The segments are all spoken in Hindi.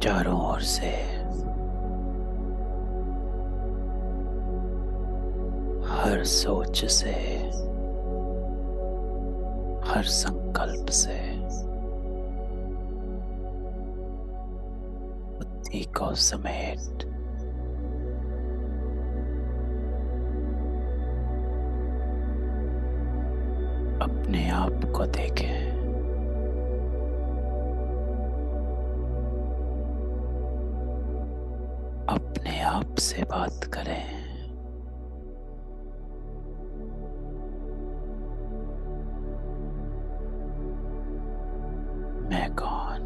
चारों ओर से हर सोच से, हर संकल्प से बुद्धि को समेट अपने आप को देखें। अपने आप से बात करें। मैं कौन?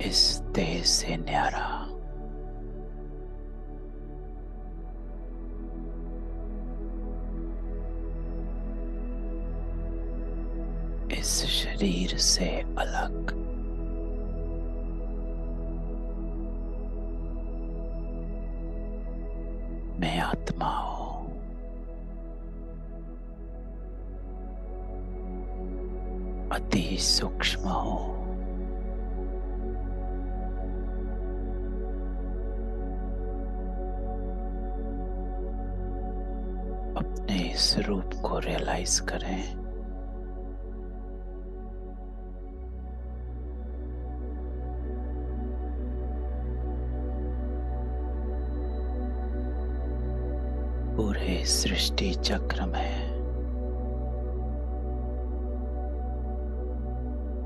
इस देह से न्यारा इस शरीर से अलग मैं आत्मा हूं। अति सूक्ष्म हूं। अपने इस रूप को रियलाइज करें। पूरे सृष्टि चक्र में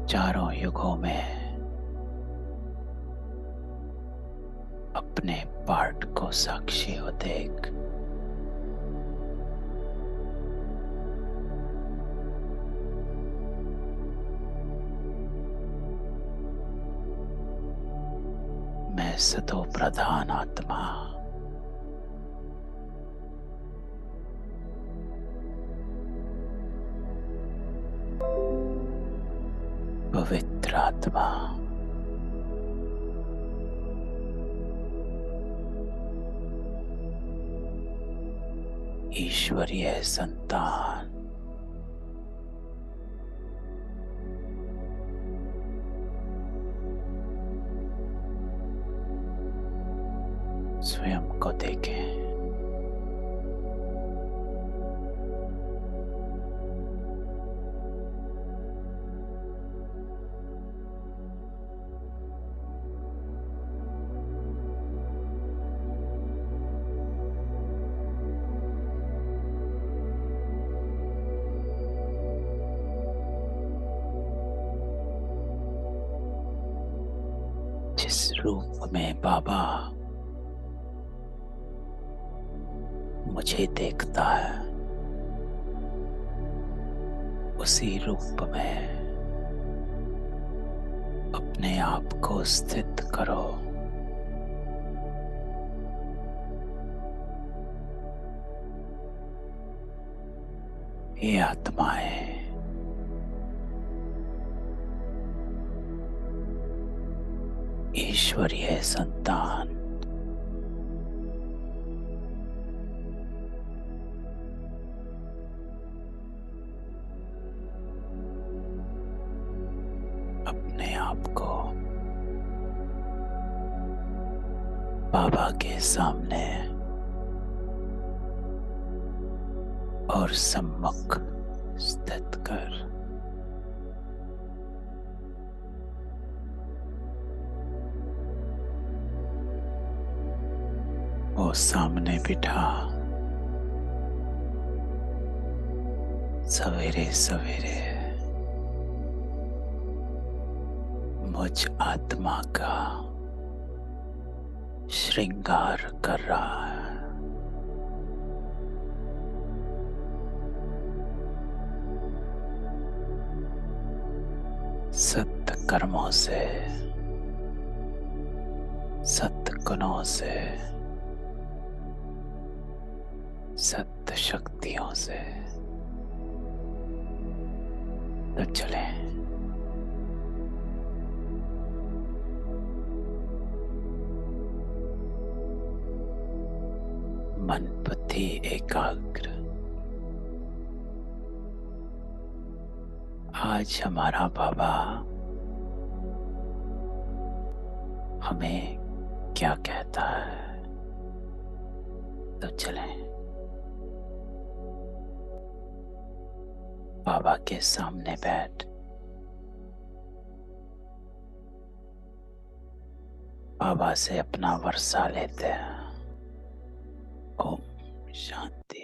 चारों युगों में अपने पार्ट को साक्षी हो देख। मैं सतो प्रधान आत्मा पवित्र आत्मा ईश्वरीय संतान स्वयं को देखें। जिस रूप में बाबा मुझे देखता है उसी रूप में अपने आप को स्थित करो। ये आत्माएं ईश्वरीय संतान अपने आप को बाबा के सामने और सम्मुख स्थित कर वो सामने बिठा सवेरे सवेरे मुझ आत्मा का श्रृंगार कर रहा है। सत्य कर्मों से, सत्य गुणों से, सत्य शक्तियों से। तो चले मन बुद्धि एकाग्र आज हमारा बाबा हमें क्या कहता है, तो चलें बाबा के सामने बैठ बाबा से अपना वर्षा लेते हैं। ओम शांति।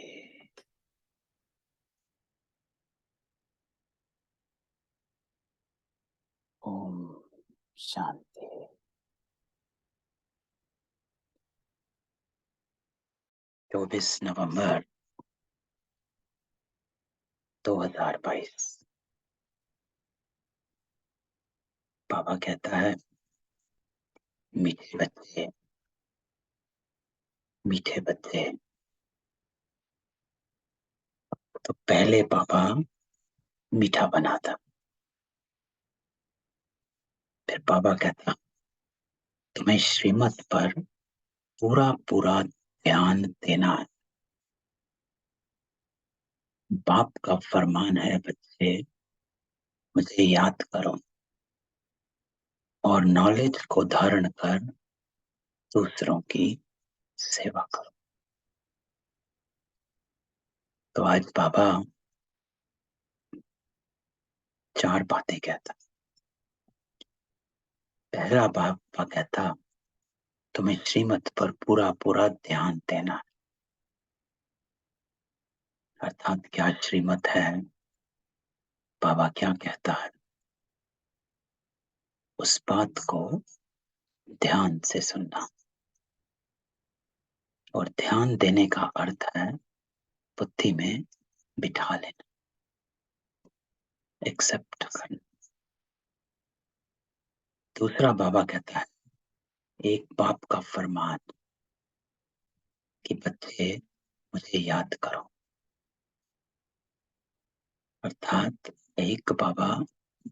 ओम शांति। 24 नवंबर 2022। बाबा कहता है, मीठे बच्चे, मीठे बच्चे। तो पहले बाबा मीठा बनाता, फिर बाबा कहता, तुम्हें श्रीमत पर पूरा पूरा ध्यान देना है। बाप का फरमान है, बच्चे मुझे याद करो और नॉलेज को धारण कर दूसरों की सेवा करो। तो आज बाबा 4 बातें कहता। पहला बाबा कहता, तुम्हें श्रीमत पर पूरा पूरा ध्यान देना है। अर्थात क्या श्रीमत है, बाबा क्या कहता है, उस बात को ध्यान से सुनना। और ध्यान देने का अर्थ है बुद्धि में बिठा लेना, एक्सेप्ट करना। दूसरा बाबा कहता है, एक बाप का फरमान कि बच्चे मुझे याद करो। अर्थात एक बाबा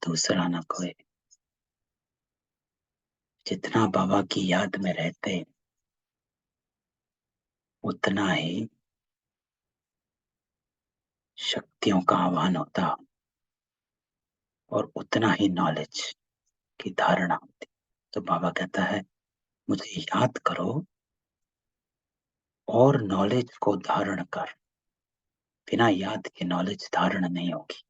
दूसरा ना कोई। जितना बाबा की याद में रहते उतना ही शक्तियों का आह्वान होता और उतना ही नॉलेज की धारणा होती। तो बाबा कहता है, मुझे याद करो और नॉलेज को धारण कर। बिना याद के नॉलेज धारण नहीं होगी।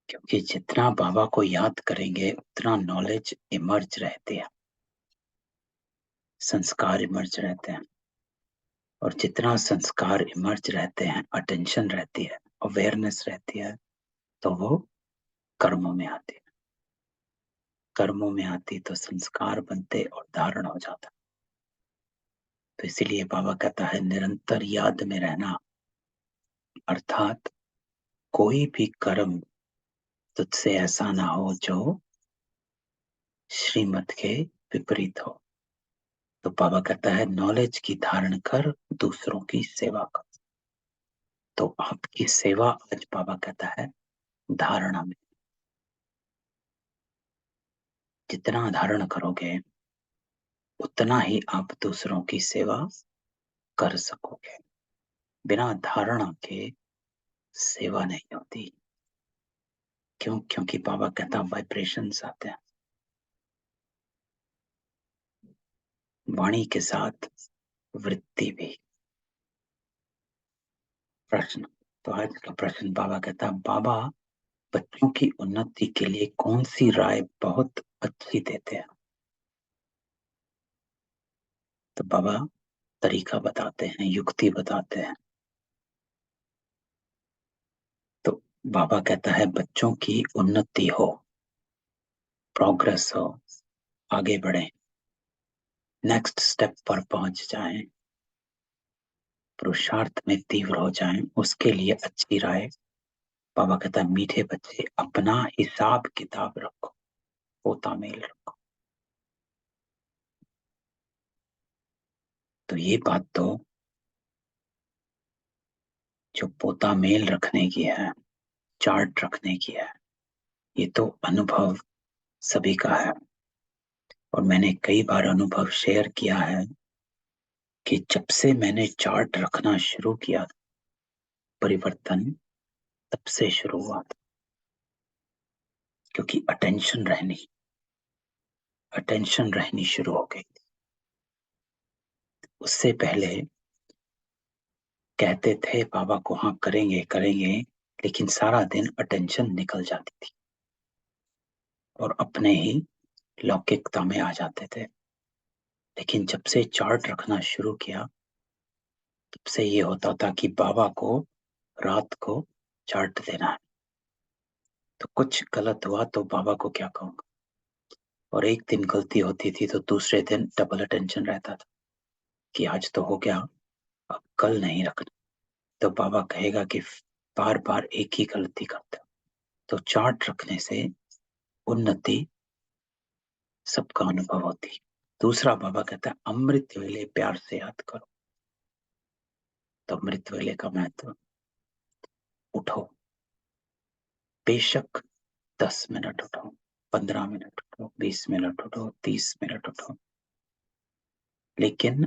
क्योंकि जितना बाबा को याद करेंगे उतना नॉलेज इमर्ज रहते हैं, संस्कार इमर्ज रहते हैं। और जितना संस्कार इमर्ज रहते हैं, अटेंशन रहती है, अवेयरनेस रहती है, तो वो कर्मों में आती है। कर्मों में आती तो संस्कार बनते और धारण हो जाता। तो इसीलिए बाबा कहता है, निरंतर याद में रहना। अर्थात कोई भी कर्म तुझसे ऐसा ना हो जो श्रीमत के विपरीत हो। तो बाबा कहता है, नॉलेज की धारण कर, दूसरों की सेवा कर। तो आपकी सेवा आज बाबा कहता है धारणा में। जितना धारण करोगे उतना ही आप दूसरों की सेवा कर सकोगे। बिना धारणा के सेवा नहीं होती। क्यों? क्योंकि बाबा कहता वाइब्रेशंस आते हैं वाणी के साथ, वृत्ति भी। प्रश्न, तो आज का प्रश्न बाबा कहता, बाबा बच्चों की उन्नति के लिए कौन सी राय बहुत अच्छी देते हैं? तो बाबा तरीका बताते हैं, युक्ति बताते हैं। तो बाबा कहता है, बच्चों की उन्नति हो, प्रोग्रेस हो, आगे बढ़े, नेक्स्ट स्टेप पर पहुंच जाएं, पुरुषार्थ में तीव्र हो जाएं, उसके लिए अच्छी राय। बाबा कहता है, मीठे बच्चे अपना हिसाब किताब रखो, पोता मेल रखो। तो ये बात तो जो पोता मेल रखने की है, चार्ट रखने की है, ये तो अनुभव सभी का है। और मैंने कई बार अनुभव शेयर किया है कि जब से मैंने चार्ट रखना शुरू किया, परिवर्तन तब से शुरू हुआ था। क्योंकि अटेंशन रहनी शुरू हो गई थी। उससे पहले कहते थे बाबा को हाँ करेंगे करेंगे, लेकिन सारा दिन अटेंशन निकल जाती थी और अपने ही लौकिकता में आ जाते थे। लेकिन जब से चार्ट रखना शुरू किया, तब से ये होता था कि बाबा को रात को चार्ट देना है, तो कुछ गलत हुआ तो बाबा को क्या कहूंगा। और एक दिन गलती होती थी तो दूसरे दिन डबल अटेंशन रहता था कि आज तो हो गया, अब कल नहीं रखना। तो बाबा कहेगा कि बार बार एक ही गलती करता। तो चार्ट रखने से उन्नति सबका अनुभव होती है। दूसरा बाबा कहता है अमृत वेले प्यार से याद करो। तो अमृत वेले का महत्व, उठो, बेशक 10 मिनट उठो, 15 मिनट उठो, 20 मिनट उठो, 30 मिनट उठो, लेकिन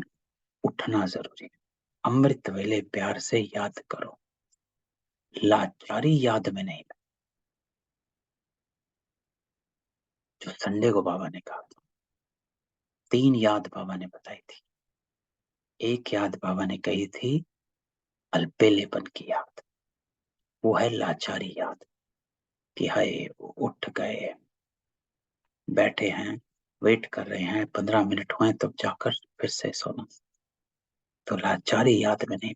उठना जरूरी है। अमृत वेले प्यार से याद करो, लाचारी याद में नहीं। जो संडे को बाबा ने कहा था, 3 याद बाबा ने बताई थी। एक याद बाबा ने कही थी अल्पेलेपन की याद, वो है लाचारी याद कि हाय उठ गए, बैठे हैं, वेट कर रहे हैं, 15 मिनट हुए तब जाकर फिर से सोना। तो लाचारी याद में नहीं।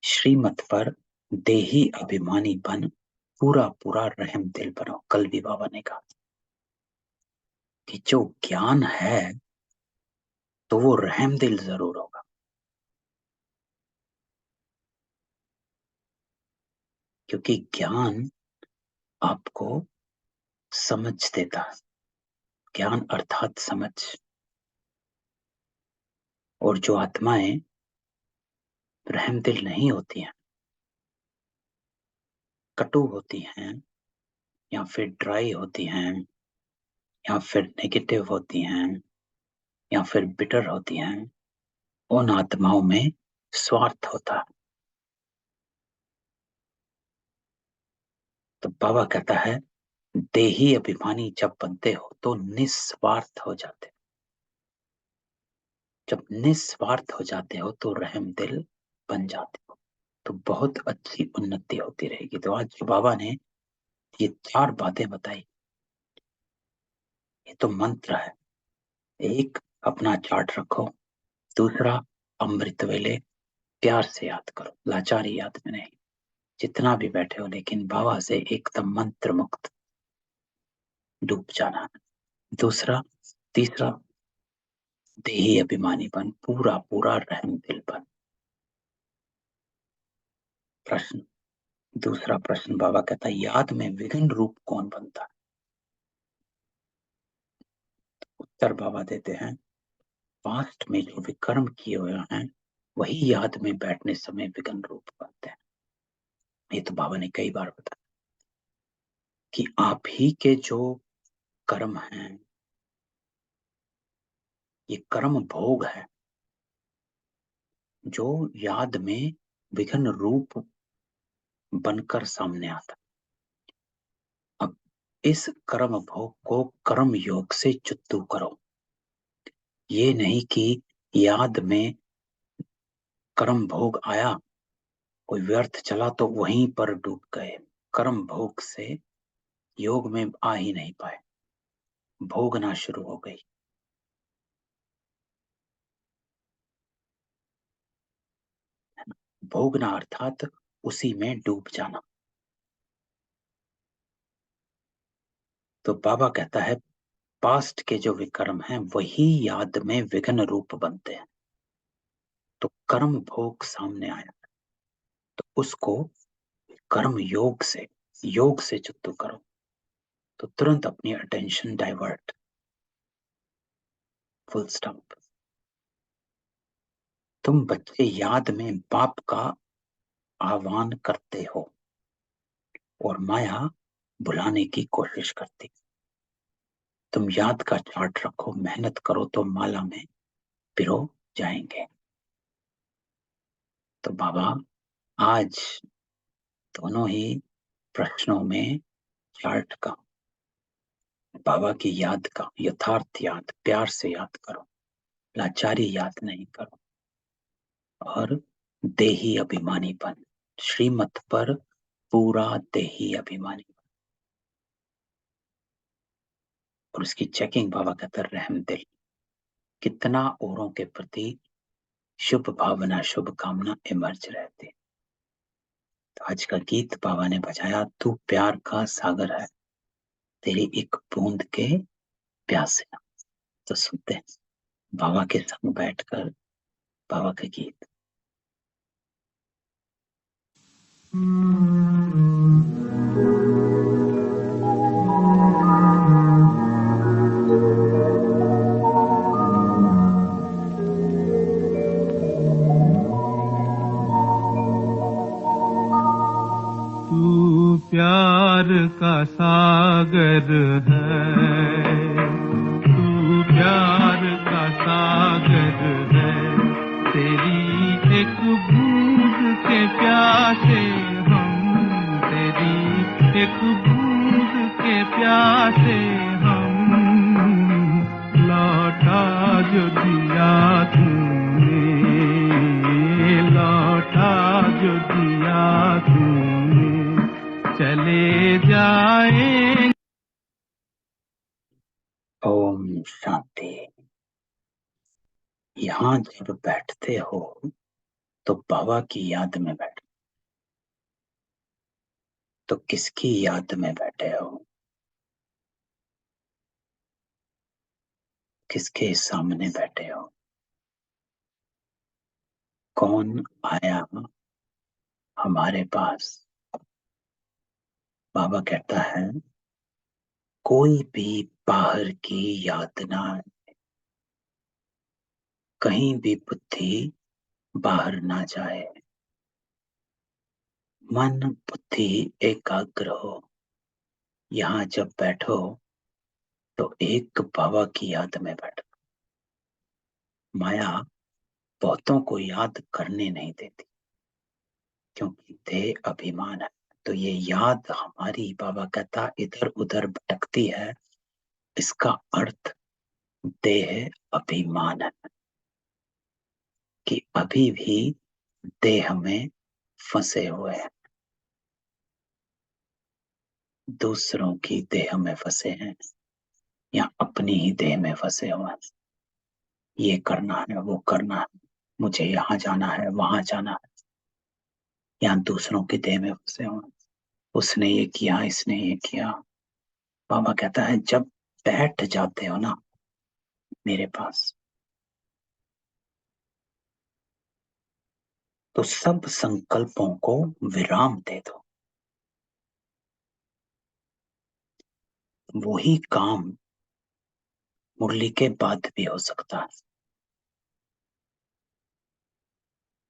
श्रीमत पर देही अभिमानी बन पूरा पूरा रहम दिल बनो। कल भी बाबा ने कहा कि जो ज्ञान है तो वो रहम दिल जरूर होगा, क्योंकि ज्ञान आपको समझ देता है। ज्ञान अर्थात समझ। और जो आत्माएं रहम दिल नहीं होती हैं, कटु होती हैं, या फिर ड्राई होती हैं, या फिर नेगेटिव होती हैं, या फिर बिटर होती हैं, उन आत्माओं में स्वार्थ होता है। तो बाबा कहता है देही अभिमानी जब बनते हो तो निस्वार्थ हो जाते हो। जब निस्वार्थ हो जाते हो तो रहम दिल बन जाते हो, तो बहुत अच्छी उन्नति होती रहेगी। तो आज जो बाबा ने ये 4 बातें बताई, ये तो मंत्र है। एक, अपना चार्ट रखो। दूसरा, अमृत वेले प्यार से याद करो, लाचारी याद में नहीं। जितना भी बैठे हो लेकिन बाबा से एकदम मंत्र मुक्त डूब जाना। दूसरा, तीसरा, देही अभिमानी बन, पूरा पूरा रहम दिल बन। प्रश्न, दूसरा प्रश्न बाबा कहता है याद में विघ्न रूप कौन बनता है? उत्तर बाबा देते हैं पास्ट में जो विकर्म किए हुए हैं वही याद में बैठने समय विघ्न रूप बनते हैं। ये तो बाबा ने कई बार बताया कि आप ही के जो कर्म हैं, ये कर्म भोग है जो याद में विघ्न रूप बनकर सामने आता। अब इस कर्म भोग को कर्म योग से चुत्तू करो। ये नहीं कि याद में कर्म भोग आया, कोई व्यर्थ चला तो वहीं पर डूब गए। कर्म भोग से योग में आ ही नहीं पाए, भोगना शुरू हो गई। भोगना अर्थात उसी में डूब जाना। तो बाबा कहता है पास्ट के जो विकर्म हैं वही याद में विघ्न रूप बनते हैं। तो कर्म भोग सामने आया तो उसको कर्म योग से चुत्तू करो, तो तुरंत अपनी अटेंशन डाइवर्ट, फुल स्टॉप। तुम बच्चे याद में बाप का आह्वान करते हो और माया भुलाने की कोशिश करती। तुम याद का चार्ट रखो, मेहनत करो तो माला में पिरो, जाएंगे। तो बाबा आज दोनों ही प्रश्नों में चार्ट का, बाबा की याद का, यथार्थ याद, प्यार से याद करो, लाचारी याद नहीं करो, और देही अभिमानीपन, श्रीमत पर पूरा देही अभिमानी, और उसकी चेकिंग बाबा कहता रहम दिल, कितना औरों के प्रति शुभ भावना, शुभ कामना इमर्ज रहती। तो आज का गीत बाबा ने बजाया, तू प्यार का सागर है, तेरी एक बूंद के प्यासे। तो सुनते हैं बाबा के संग बैठकर बाबा के गीत। तू प्यार का सागर है, तू प्यार का सागर है, तेरी एक बूंद के प्यासे हम, तेरी एक बूंद के प्यासे हम, लौटा जो दिया तूने, लौटा जो दिया तूने, चले जाएं। ओम शांति। यहाँ जब बैठते हो तो बाबा की याद में बैठो। तो किसकी याद में बैठे हो? किसके सामने बैठे हो? कौन आया हमारे पास? बाबा कहता है कोई भी बाहर की याद ना, कहीं भी बुद्धि बाहर ना जाए, मन बुद्धि एकाग्र हो। यहाँ जब बैठो तो एक बाबा की याद में बैठो। माया बहुतों को याद करने नहीं देती, क्योंकि देह अभिमान है। तो ये याद हमारी, बाबा कहता, इधर उधर भटकती है। इसका अर्थ देह अभिमान है, कि अभी भी देह में फंसे हुए हैं, दूसरों की देह में फंसे हैं, या अपनी ही देह में फंसे हुए हैं। ये करना है, वो करना है, मुझे यहाँ जाना है, वहां जाना है, या दूसरों की देह में फंसे हुए हैं। उसने ये किया, इसने ये किया। बाबा कहता है जब बैठ जाते हो ना मेरे पास, तो सब संकल्पों को विराम दे दो। वही काम मुरली के बाद भी हो सकता है,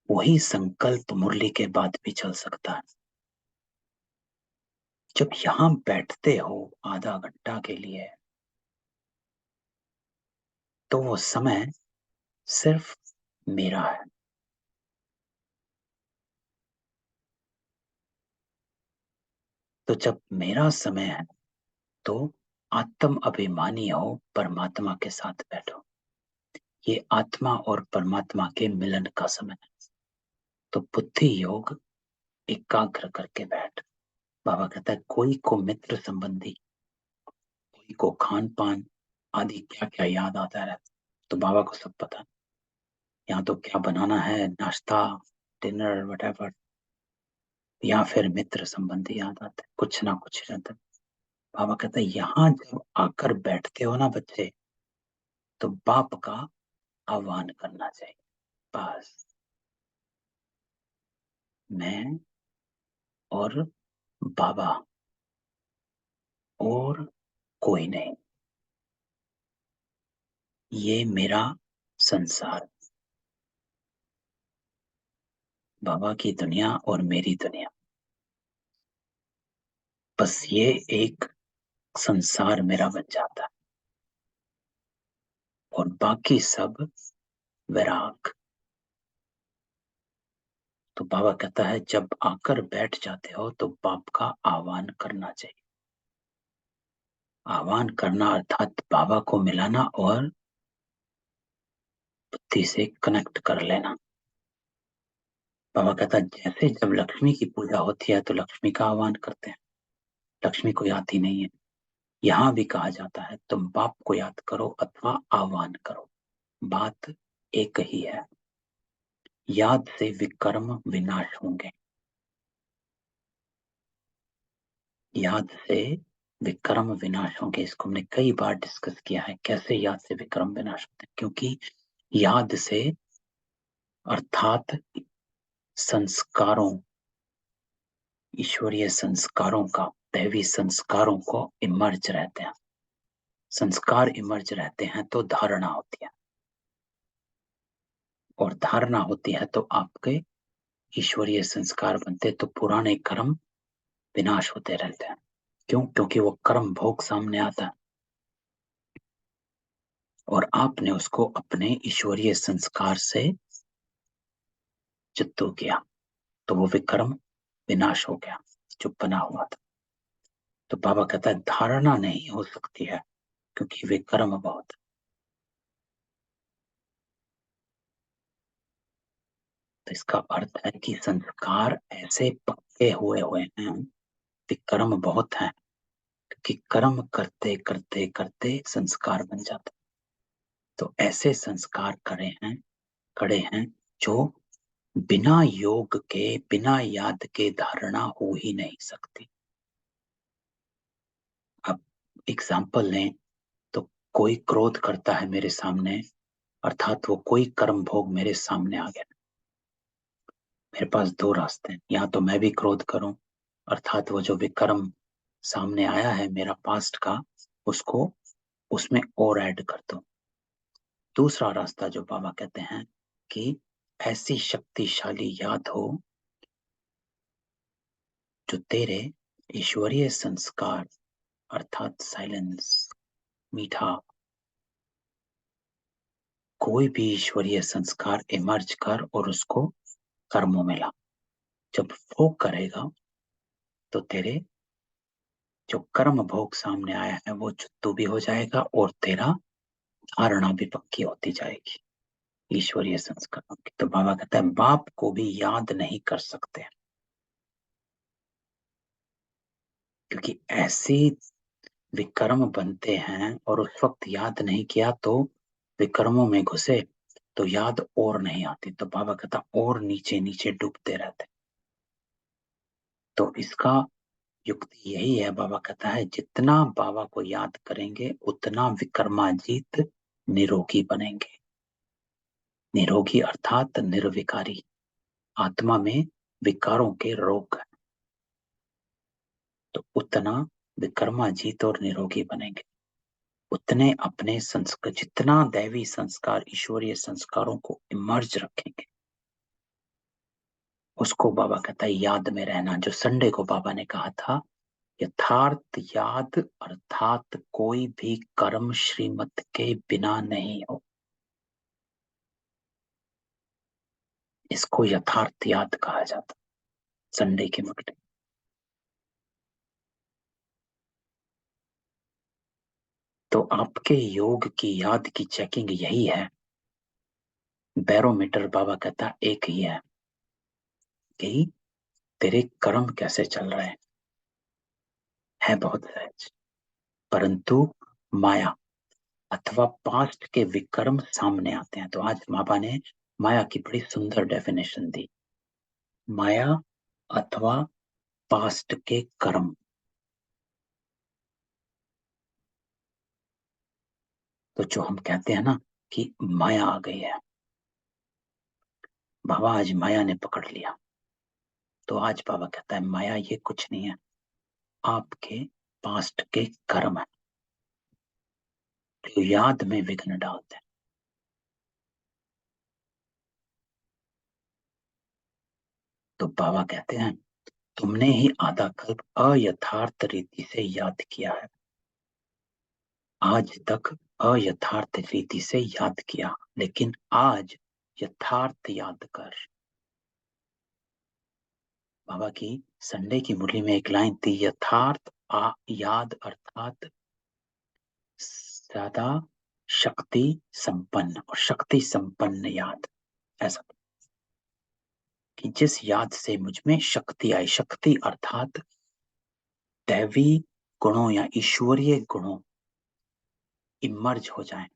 वही संकल्प मुरली के बाद भी चल सकता है। जब यहां बैठते हो आधा घंटा के लिए, तो वो समय सिर्फ मेरा है। तो जब मेरा समय है तो आत्म अभिमानी हो, परमात्मा के साथ बैठो। ये आत्मा और परमात्मा के मिलन का समय है। तो बुद्धि योग एकाग्र करके बैठ। बाबा कहता है कोई को मित्र संबंधी, कोई को खान पान आदि क्या क्या याद आता है, तो बाबा को सब पता। यहाँ तो क्या बनाना है, नाश्ता, डिनर, वटेवर, या फिर मित्र संबंधी याद आते, कुछ ना कुछ रहता है। बाबा कहता है यहाँ जब आकर बैठते हो ना बच्चे, तो बाप का आह्वान करना चाहिए। बस मैं और बाबा, और कोई नहीं। ये मेरा संसार, बाबा की दुनिया और मेरी दुनिया, बस ये एक संसार मेरा बन जाता है, और बाकी सब वैराग। तो बाबा कहता है जब आकर बैठ जाते हो तो बाप का आह्वान करना चाहिए। आह्वान करना अर्थात बाबा को मिलाना और बुद्धि से कनेक्ट कर लेना। बाबा कहता है जैसे जब लक्ष्मी की पूजा होती है तो लक्ष्मी का आह्वान करते हैं, लक्ष्मी को याद ही नहीं है। यहाँ भी कहा जाता है तुम बाप को याद करो अथवा आह्वान करो, बात एक ही है। याद से विकर्म विनाश होंगे। याद से विक्रम विनाश होंगे। इसको हमने कई बार डिस्कस किया है कैसे याद से विक्रम विनाश होते हैं। क्योंकि याद से अर्थात संस्कारों, ईश्वरीय संस्कारों का, दैवी संस्कारों को इमर्ज रहते हैं। संस्कार इमर्ज रहते हैं तो धारणा होती है, और धारणा होती है तो आपके ईश्वरीय संस्कार बनते, तो पुराने कर्म विनाश होते रहते हैं। क्यों? क्योंकि वो कर्म भोग सामने आता है और आपने उसको अपने ईश्वरीय संस्कार से चित्तू किया, तो वो विक्रम विनाश हो गया जो बना हुआ था। तो बाबा कहता है धारणा नहीं हो सकती है क्योंकि विक्रम बहुत। तो इसका अर्थ है कि संस्कार ऐसे पक्के हुए हुए हैं, विक्रम बहुत हैं, क्योंकि कर्म करते करते करते संस्कार बन जाता। तो ऐसे संस्कार खड़े हैं जो बिना योग के, बिना याद के धारणा हो ही नहीं सकती। अब एग्जाम्पल लें तो कोई क्रोध करता है मेरे सामने, अर्थात वो कोई कर्म भोग मेरे सामने आ गया। मेरे पास दो रास्ते हैं, या तो मैं भी क्रोध करूं, अर्थात वो जो विकर्म सामने आया है मेरा पास्ट का, उसको उसमें और ऐड कर दूं। दूसरा रास्ता जो बाबा कहते हैं कि ऐसी शक्तिशाली याद हो जो तेरे ईश्वरीय संस्कार अर्थात साइलेंस, मीठा, कोई भी ईश्वरीय संस्कार इमर्ज कर और उसको कर्मों में ला। जब वो करेगा तो तेरे जो कर्म भोग सामने आया है वो चित्तू भी हो जाएगा और तेरा धारणा भी पक्की होती जाएगी ईश्वरीय संस्कारों की। तो बाबा कहता है बाप को भी याद नहीं कर सकते क्योंकि ऐसे विकर्म बनते हैं, और उस वक्त याद नहीं किया तो विकर्मों में घुसे तो याद और नहीं आती। तो बाबा कहता और नीचे नीचे डूबते रहते। तो इसका युक्ति यही है, बाबा कहता है जितना बाबा को याद करेंगे उतना विकर्माजीत निरोगी बनेंगे। निरोगी अर्थात निर्विकारी, आत्मा में विकारों के रोग है, तो उतना विकर्माजीत और निरोगी बनेंगे। उतने अपने संस्कार, जितना दैवी संस्कार, ईश्वरीय संस्कारों को इमर्ज रखेंगे, उसको बाबा कहता है याद में रहना। जो संडे को बाबा ने कहा था, यथार्थ याद अर्थात कोई भी कर्म श्रीमत के बिना नहीं हो, इसको यथार्थ याद कहा जाता संडे के मुकटे। तो आपके योग की याद की चेकिंग यही है। बैरोमीटर बाबा कहता एक ही है कि तेरे कर्म कैसे चल रहे हैं बहुत सहज, परंतु माया अथवा पास्ट के विकर्म सामने आते हैं। तो आज बाबा ने माया की बड़ी सुंदर डेफिनेशन दी। माया अथवा पास्ट के कर्म। तो जो हम कहते हैं ना कि माया आ गई है, बाबा आज माया ने पकड़ लिया, तो आज बाबा कहता है माया ये कुछ नहीं है, आपके पास्ट के कर्म है जो याद में विघ्न डालते हैं। तो बाबा कहते हैं तुमने ही आधा कल्प अयथार्थ रीति से याद किया है, आज तक अयथार्थ रीति से याद किया, लेकिन आज यथार्थ याद कर। बाबा की संडे की मुरली में एक लाइन थी, यथार्थ याद अर्थात ज्यादा शक्ति संपन्न, और शक्ति संपन्न याद, ऐसा कि जिस याद से मुझ में शक्ति आई, शक्ति अर्थात दैवी गुणों या ईश्वरीय गुणों इमर्ज हो जाएं,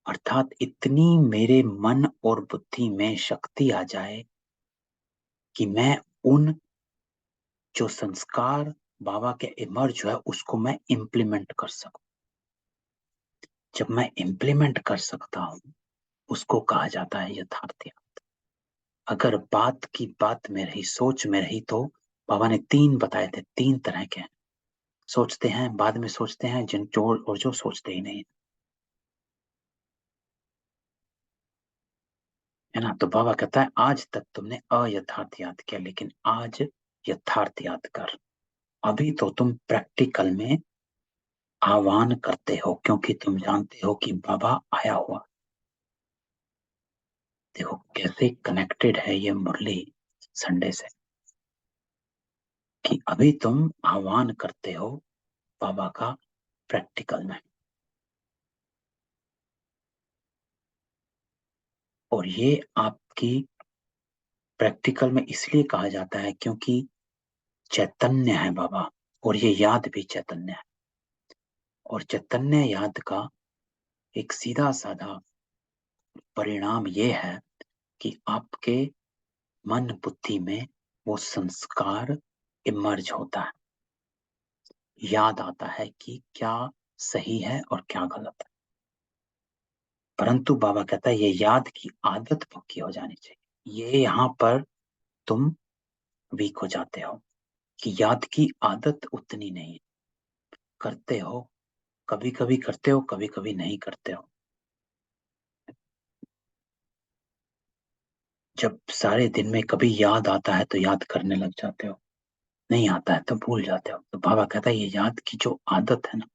अर्थात इतनी मेरे मन और बुद्धि में शक्ति आ जाए कि मैं उन जो संस्कार बाबा के इमर्ज है उसको मैं इम्प्लीमेंट कर सकूं। जब मैं इम्प्लीमेंट कर सकता हूं उसको कहा जाता है यथार्थ याद। अगर बात की बात में रही, सोच में रही, तो बाबा ने 3 बताए थे, 3 तरह के हैं। सोचते हैं, बाद में सोचते हैं, जिन जो और जो सोचते ही नहीं, है ना। तो बाबा कहता है आज तक तुमने अयथार्थ याद किया, लेकिन आज यथार्थ याद कर। अभी तो तुम प्रैक्टिकल में आह्वान करते हो, क्योंकि तुम जानते हो कि बाबा आया हुआ। देखो कैसे कनेक्टेड है ये मुरली संडे से, कि अभी तुम आह्वान करते हो बाबा का प्रैक्टिकल में। और ये आपकी प्रैक्टिकल में इसलिए कहा जाता है क्योंकि चैतन्य है बाबा, और ये याद भी चैतन्य है। और चैतन्य याद का एक सीधा साधा परिणाम ये है कि आपके मन बुद्धि में वो संस्कार इमर्ज होता है, याद आता है कि क्या सही है और क्या गलत है। परंतु बाबा कहता है ये याद की आदत पक्की हो जानी चाहिए। ये यहाँ पर तुम वीक हो जाते हो कि याद की आदत उतनी नहीं है। करते हो, कभी कभी करते हो, कभी कभी नहीं करते हो। जब सारे दिन में कभी याद आता है तो याद करने लग जाते हो, नहीं आता है तो भूल जाते हो। तो बाबा कहता है ये याद की जो आदत है ना,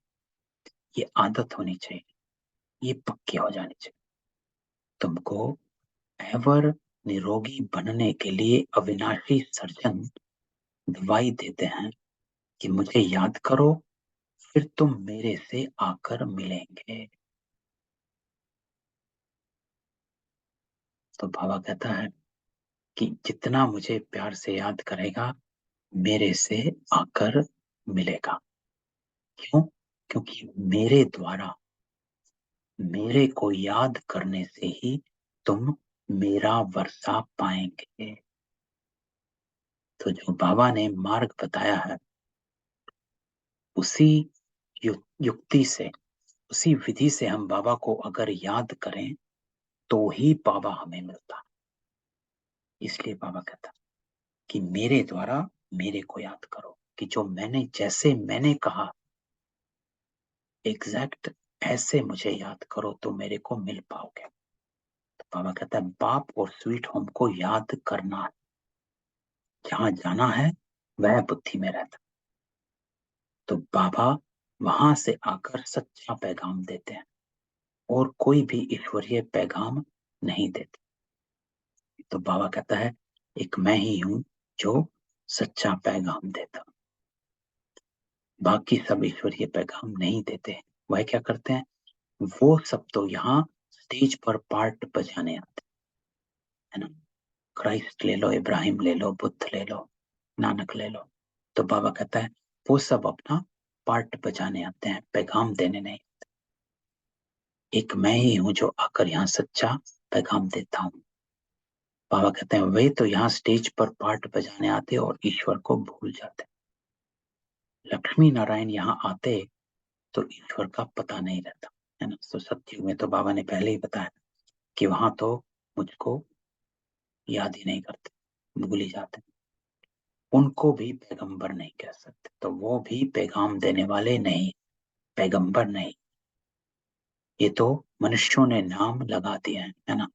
ये आदत होनी चाहिए, ये पक्की हो जानी चाहिए। तुमको एवर निरोगी बनने के लिए अविनाशी सर्जन दवाई देते हैं कि मुझे याद करो, फिर तुम मेरे से आकर मिलेंगे। तो बाबा कहता है कि जितना मुझे प्यार से याद करेगा मेरे से आकर मिलेगा। क्यों? क्योंकि मेरे द्वारा, मेरे को याद करने से ही तुम मेरा वर्षा पाएंगे। तो जो बाबा ने मार्ग बताया है उसी युक्ति से, उसी विधि से हम बाबा को अगर याद करें तो ही बाबा हमें मिलता है। इसलिए बाबा कहता कि मेरे द्वारा मेरे को याद करो, कि जो मैंने, जैसे मैंने कहा एग्जैक्ट ऐसे मुझे याद करो तो मेरे को मिल पाओगे। तो बाबा कहता है बाप और स्वीट होम को याद करना है, जहां जाना है वह बुद्धि में रहता। तो बाबा वहां से आकर सच्चा पैगाम देते हैं, और कोई भी ईश्वरीय पैगाम नहीं देते। तो बाबा कहता है एक मैं ही हूं जो सच्चा पैगाम देता, बाकी सब ईश्वरीय पैगाम नहीं देते हैं। वह क्या करते हैं? वो सब तो यहाँ स्टेज पर पार्ट बजाने आते है ना। क्राइस्ट ले लो, इब्राहिम ले लो, बुद्ध ले लो, नानक ले लो। तो बाबा कहता है वो सब अपना पार्ट बजाने आते हैं, पैगाम देने नहीं। एक मैं ही हूं जो आकर यहाँ सच्चा पैगाम देता हूँ। बाबा कहते हैं वे तो यहाँ स्टेज पर पार्ट बजाने आते और ईश्वर को भूल जाते। लक्ष्मी नारायण यहाँ आते तो ईश्वर का पता नहीं रहता, है ना। तो सत्युग में तो बाबा ने पहले ही बताया कि वहां तो मुझको याद ही नहीं करते, भूल ही जाते। उनको भी पैगंबर नहीं कह सकते, तो वो भी पैगाम देने वाले नहीं, पैगंबर नहीं। ये तो मनुष्यों ने नाम लगा दिया है ना।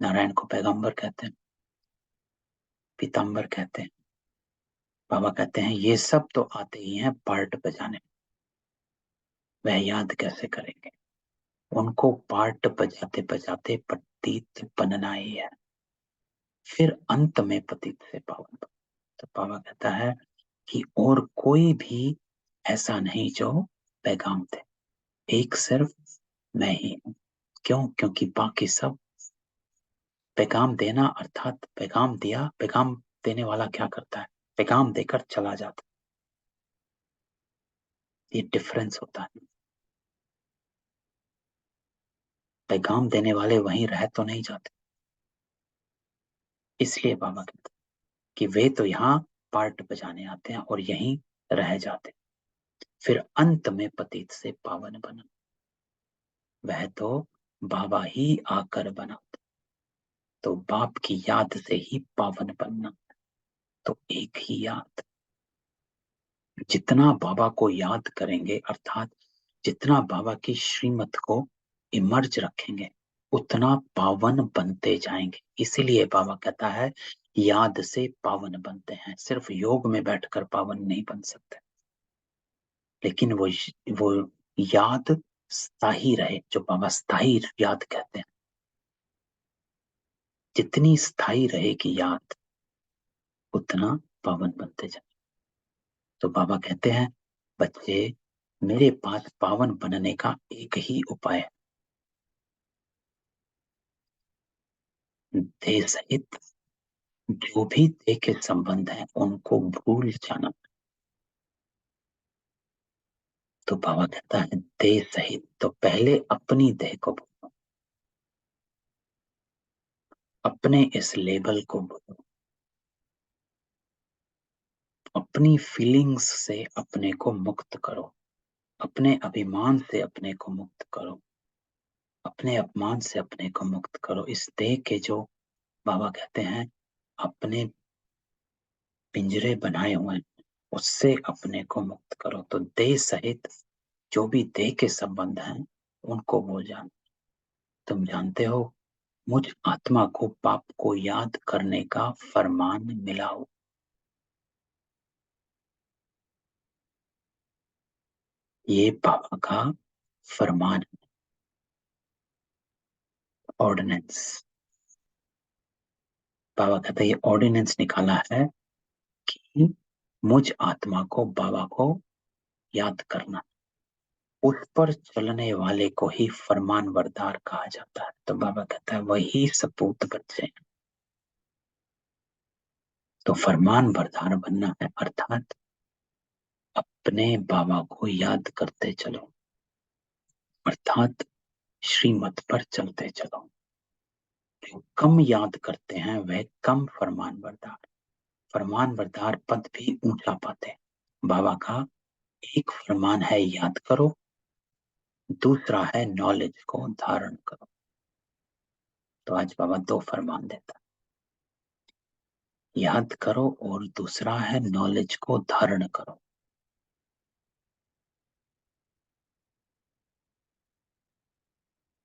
नारायण को पैगंबर कहते हैं, पीताम्बर कहते हैं। बाबा कहते हैं ये सब तो आते ही हैं पार्ट बजाने। वह याद कैसे करेंगे? उनको पार्ट बजाते बजाते पतित बनना ही है, फिर अंत में पतित से पावन। तो बाबा कहता है कि और कोई भी ऐसा नहीं जो पैगाम दे, एक सिर्फ मैं ही हूं। क्यों? क्योंकि बाकी सब पैगाम देना अर्थात पैगाम दिया, पैगाम देने वाला क्या करता है? पैगाम देकर चला जाता है। ये डिफरेंस होता है। पैगाम देने वाले वहीं रह तो नहीं जाते। इसलिए बाबा कहते हैं कि वे तो यहाँ पार्ट बजाने आते हैं और यहीं रह जाते, फिर अंत में पतित से पावन बना। वह तो बाबा ही आकर बनाते, तो बाप की याद से ही पावन बनना। तो एक ही याद, जितना बाबा को याद करेंगे अर्थात जितना बाबा की श्रीमत को इमर्ज रखेंगे, उतना पावन बनते जाएंगे। इसीलिए बाबा कहता है याद से पावन बनते हैं। सिर्फ योग में बैठकर पावन नहीं बन सकते, लेकिन वो याद स्थायी रहे, जो बाबा स्थायी याद कहते हैं। जितनी स्थायी रहेगी याद, उतना पावन बनते जाए। तो बाबा कहते हैं बच्चे, मेरे पास पावन बनने का एक ही उपाय है, देह सहित जो भी देह के संबंध है उनको भूल जाना। तो बाबा कहता है देह सहित, तो पहले अपनी देह को भूलो, अपने इस लेवल को भूलो, अपनी फीलिंग्स से अपने को मुक्त करो, अपने अभिमान से अपने को मुक्त करो, अपने अपमान से अपने को मुक्त करो। इस देह के जो बाबा कहते हैं अपने पिंजरे बनाए हुए हैं, उससे अपने को मुक्त करो। तो देह सहित जो भी देह के संबंध हैं उनको भूल जाना। तुम जानते हो मुझ आत्मा को पाप को याद करने का फरमान मिला हो। ये बाबा का फरमान, ऑर्डिनेंस। बाबा कहते ये ऑर्डिनेंस निकाला है कि मुझ आत्मा को बाबा को याद करना, उस पर चलने वाले को ही फरमान बरदार कहा जाता है। तो बाबा कहता है वही सपूत बच्चे। तो फरमान बरदार बनना है अर्थात अपने बाबा को याद करते चलो, अर्थात श्रीमत पर चलते चलो। जो कम याद करते हैं वह कम फरमान बरदार, फरमान बरदार पद भी ऊंचा पाते हैं। बाबा का एक फरमान है याद करो, दूसरा है नॉलेज को धारण करो। तो आज बाबा दो फरमान देता है, याद करो और दूसरा है नॉलेज को धारण करो।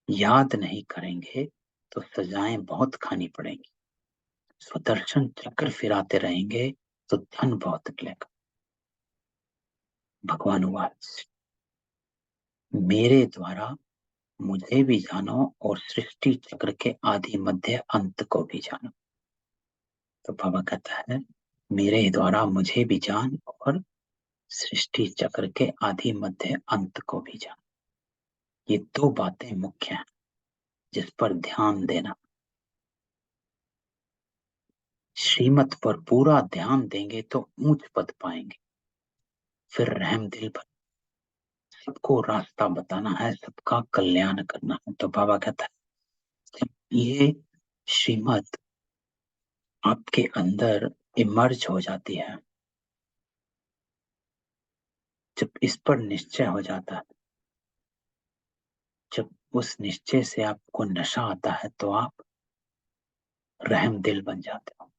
याद नहीं करेंगे तो सजाएं बहुत खानी पड़ेंगी। स्वदर्शन चक्र फिराते रहेंगे तो धन बहुत निकलेगा। भगवान वाच, मेरे द्वारा मुझे भी जानो और सृष्टि चक्र के आदि मध्य अंत को भी जानो। तो बाबा कहता है मेरे द्वारा मुझे भी जान और सृष्टि चक्र के आदि मध्य अंत को भी जान। ये दो बातें मुख्य हैं जिस पर ध्यान देना। श्रीमत पर पूरा ध्यान देंगे तो ऊंच पद पाएंगे, फिर रहम दिल पर सबको रास्ता बताना है, सबका कल्याण करना है। तो बाबा कहता है जब ये श्रीमत आपके अंदर इमर्ज हो जाती है, जब इस पर निश्चय हो जाता है, जब उस निश्चय से आपको नशा आता है, तो आप रहम दिल बन जाते हो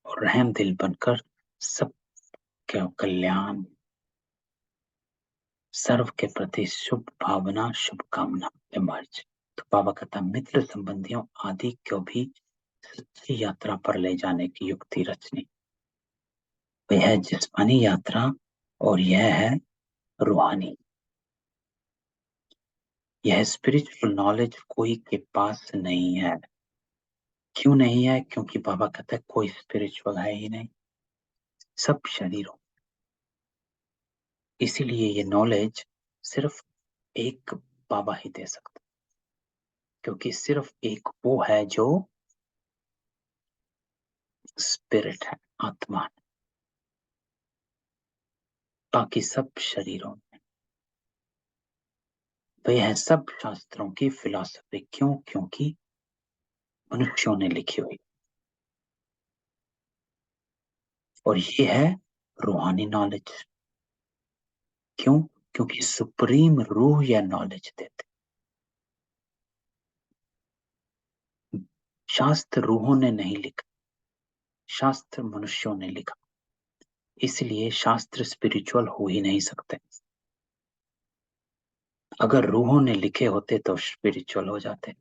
और रहम दिल बनकर सब क्या कल्याण, सर्व के प्रति शुभ भावना शुभकामना इमर्ज। तो बाबा कहता मित्र संबंधियों आदि को भी सच्ची यात्रा पर ले जाने की युक्ति रचनी। वह है जिस्मानी यात्रा और यह है रूहानी। यह स्पिरिचुअल नॉलेज कोई के पास नहीं है। क्यों नहीं है? क्योंकि बाबा कहता है कोई स्पिरिचुअल है ही नहीं, सब शरीरों। इसीलिए ये नॉलेज सिर्फ एक बाबा ही दे सकता, क्योंकि सिर्फ एक वो है जो स्पिरिट है, आत्मा है। बाकी सब शरीरों में। वे है सब शास्त्रों की फिलॉसफी। क्यों? क्योंकि मनुष्यों ने लिखी हुई। और ये है रूहानी नॉलेज। क्यों? क्योंकि सुप्रीम रूह यह नॉलेज देते। शास्त्र रूहों ने नहीं लिखा, शास्त्र मनुष्यों ने लिखा। इसलिए शास्त्र स्पिरिचुअल हो ही नहीं सकते। अगर रूहों ने लिखे होते तो स्पिरिचुअल हो जाते।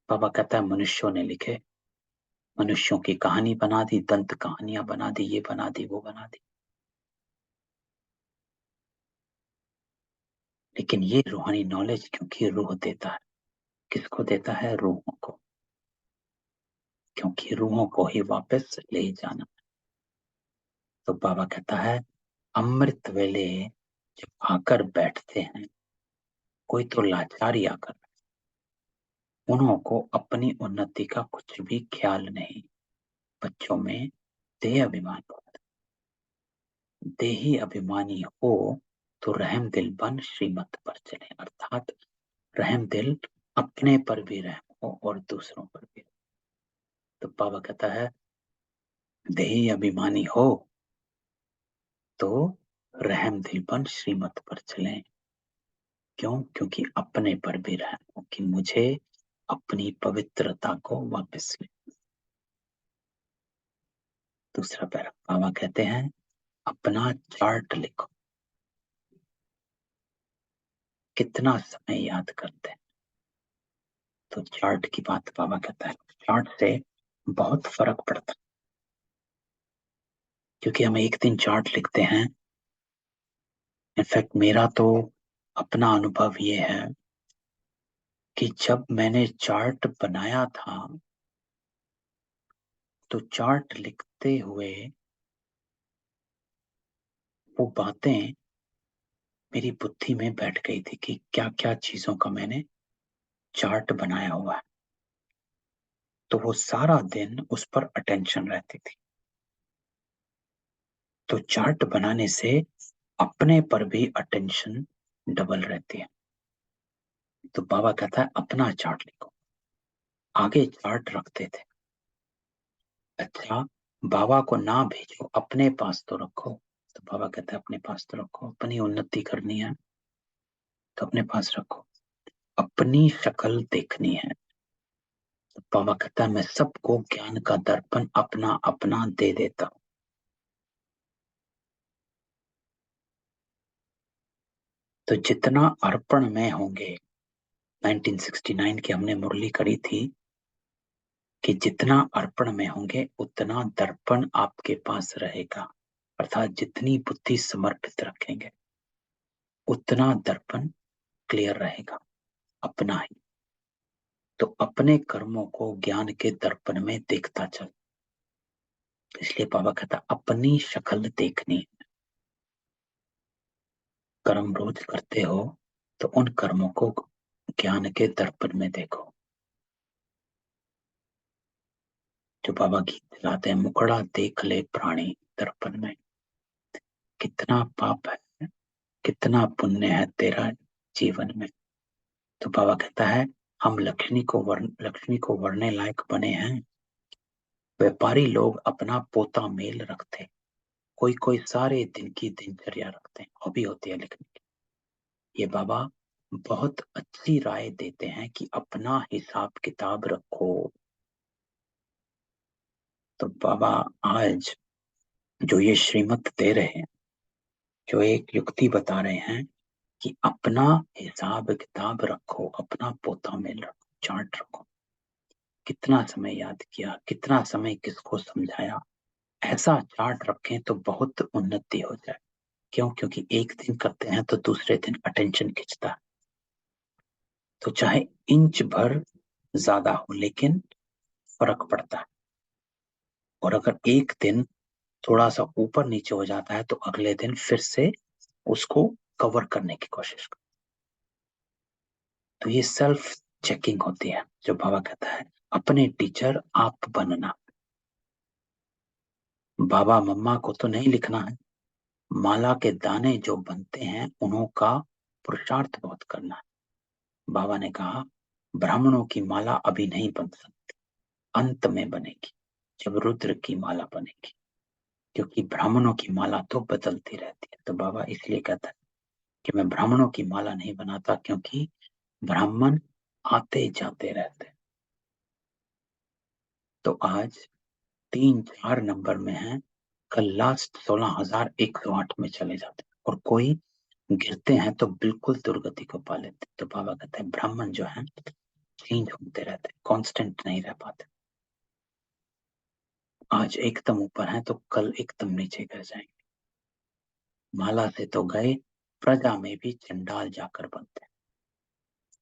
बाबा कहता है मनुष्यों ने लिखे, मनुष्यों की कहानी बना दी, दंत कहानियां बना दी, ये बना दी, वो बना दी। लेकिन ये रूहानी नॉलेज क्योंकि रूह देता है। किसको देता है? रूहों को। क्योंकि रूहों को ही वापस ले जाना। तो बाबा कहता है अमृत वेले जब आकर बैठते हैं, कोई तो लाचारी आकर, उन्हों को अपनी उन्नति का कुछ भी ख्याल नहीं। बच्चों में देह अभिमान बहुत। देही अभिमानी हो तो रहम दिल बन श्रीमत पर चले। अर्थात रहम दिल अपने पर भी रहम हो और दूसरों पर भी। तो बाबा कहता है देही अभिमानी हो तो रहम दिल बन श्रीमत पर चलें। क्यों? क्योंकि अपने पर भी रहम हो कि मुझे अपनी पवित्रता को वापस ले। दूसरा पैरा बाबा कहते हैं अपना चार्ट लिखो। कितना समय याद करते हैं? तो चार्ट की बात बाबा कहता है चार्ट से बहुत फर्क पड़ता है। क्योंकि हम एक दिन चार्ट लिखते हैं। इनफैक्ट मेरा तो अपना अनुभव ये है कि जब मैंने चार्ट बनाया था तो चार्ट लिखते हुए वो बातें मेरी बुद्धि में बैठ गई थी कि क्या क्या चीजों का मैंने चार्ट बनाया हुआ है। तो वो सारा दिन उस पर अटेंशन रहती थी। तो चार्ट बनाने से अपने पर भी अटेंशन डबल रहती है। तो बाबा कहता है अपना चार्ट लिखो। आगे चार्ट रखते थे। अच्छा, बाबा को ना भेजो, अपने पास तो रखो। तो बाबा कहता है अपने पास तो रखो, अपनी उन्नति करनी है तो अपने पास रखो। अपनी शक्ल देखनी है तो बाबा कहता है मैं सबको ज्ञान का दर्पण अपना अपना दे देता हूं। तो जितना अर्पण में होंगे, 1969 की हमने मुरली करी थी कि जितना अर्पण में होंगे उतना दर्पण आपके पास रहेगा। अर्थात जितनी बुद्धि समर्पित रखेंगे उतना दर्पण क्लियर रहेगा अपना ही। तो अपने कर्मों को ज्ञान के दर्पण में देखता चल। इसलिए बाबा कहता अपनी शक्ल देखनी है। कर्म रोज करते हो तो उन कर्मों को ज्ञान के दर्पण में देखो। जो बाबा गीत चलाते हैं मुखड़ा देख ले प्राणी दर्पण में, कितना पाप है कितना पुण्य है तेरा जीवन में। तो बाबा कहता है हम लक्ष्मी को वरने लायक बने हैं। व्यापारी लोग अपना पोता मेल रखते, कोई कोई सारे दिन की दिनचर्या रखते हैं, हॉबी होती है लिखने की। ये बाबा बहुत अच्छी राय देते हैं कि अपना हिसाब किताब रखो। तो बाबा आज जो ये श्रीमत दे रहे हैं, जो एक युक्ति बता रहे हैं कि अपना हिसाब किताब रखो, अपना पोता मेल रखो, चार्ट रखो। कितना समय याद किया, कितना समय किसको समझाया, ऐसा चार्ट रखें तो बहुत उन्नति हो जाए। क्यों? क्योंकि एक दिन करते हैं तो दूसरे दिन अटेंशन खिंचता है। तो चाहे इंच भर ज्यादा हो लेकिन फर्क पड़ता है। और अगर एक दिन थोड़ा सा ऊपर नीचे हो जाता है तो अगले दिन फिर से उसको कवर करने की कोशिश करो। तो ये सेल्फ चेकिंग होती है जो बाबा कहता है अपने टीचर आप बनना। बाबा मम्मा को तो नहीं लिखना है, माला के दाने जो बनते हैं उन्हों का पुरुषार्थ बहुत करना है। बाबा ने कहा ब्राह्मणों की माला अभी नहीं बन सकती, अंत में बनेगी जब रुद्र की माला बनेगी, क्योंकि ब्राह्मणों की माला तो बदलती रहती है। तो बाबा इसलिए कहता है कि मैं ब्राह्मणों की माला नहीं बनाता, क्योंकि ब्राह्मण आते जाते रहते हैं। तो आज 3-4 नंबर में है, कल लास्ट 16,108 में चले जाते हैं, और कोई गिरते हैं तो बिल्कुल दुर्गति को पा लेते हैं। तो बाबा कहते हैं ब्राह्मण जो है चेंज होते रहते हैं, कांस्टेंट नहीं रह पाते। आज एकदम ऊपर है तो कल एकदम नीचे गिर जाएंगे। माला से तो गए, प्रजा में भी चंडाल जाकर बनते हैं।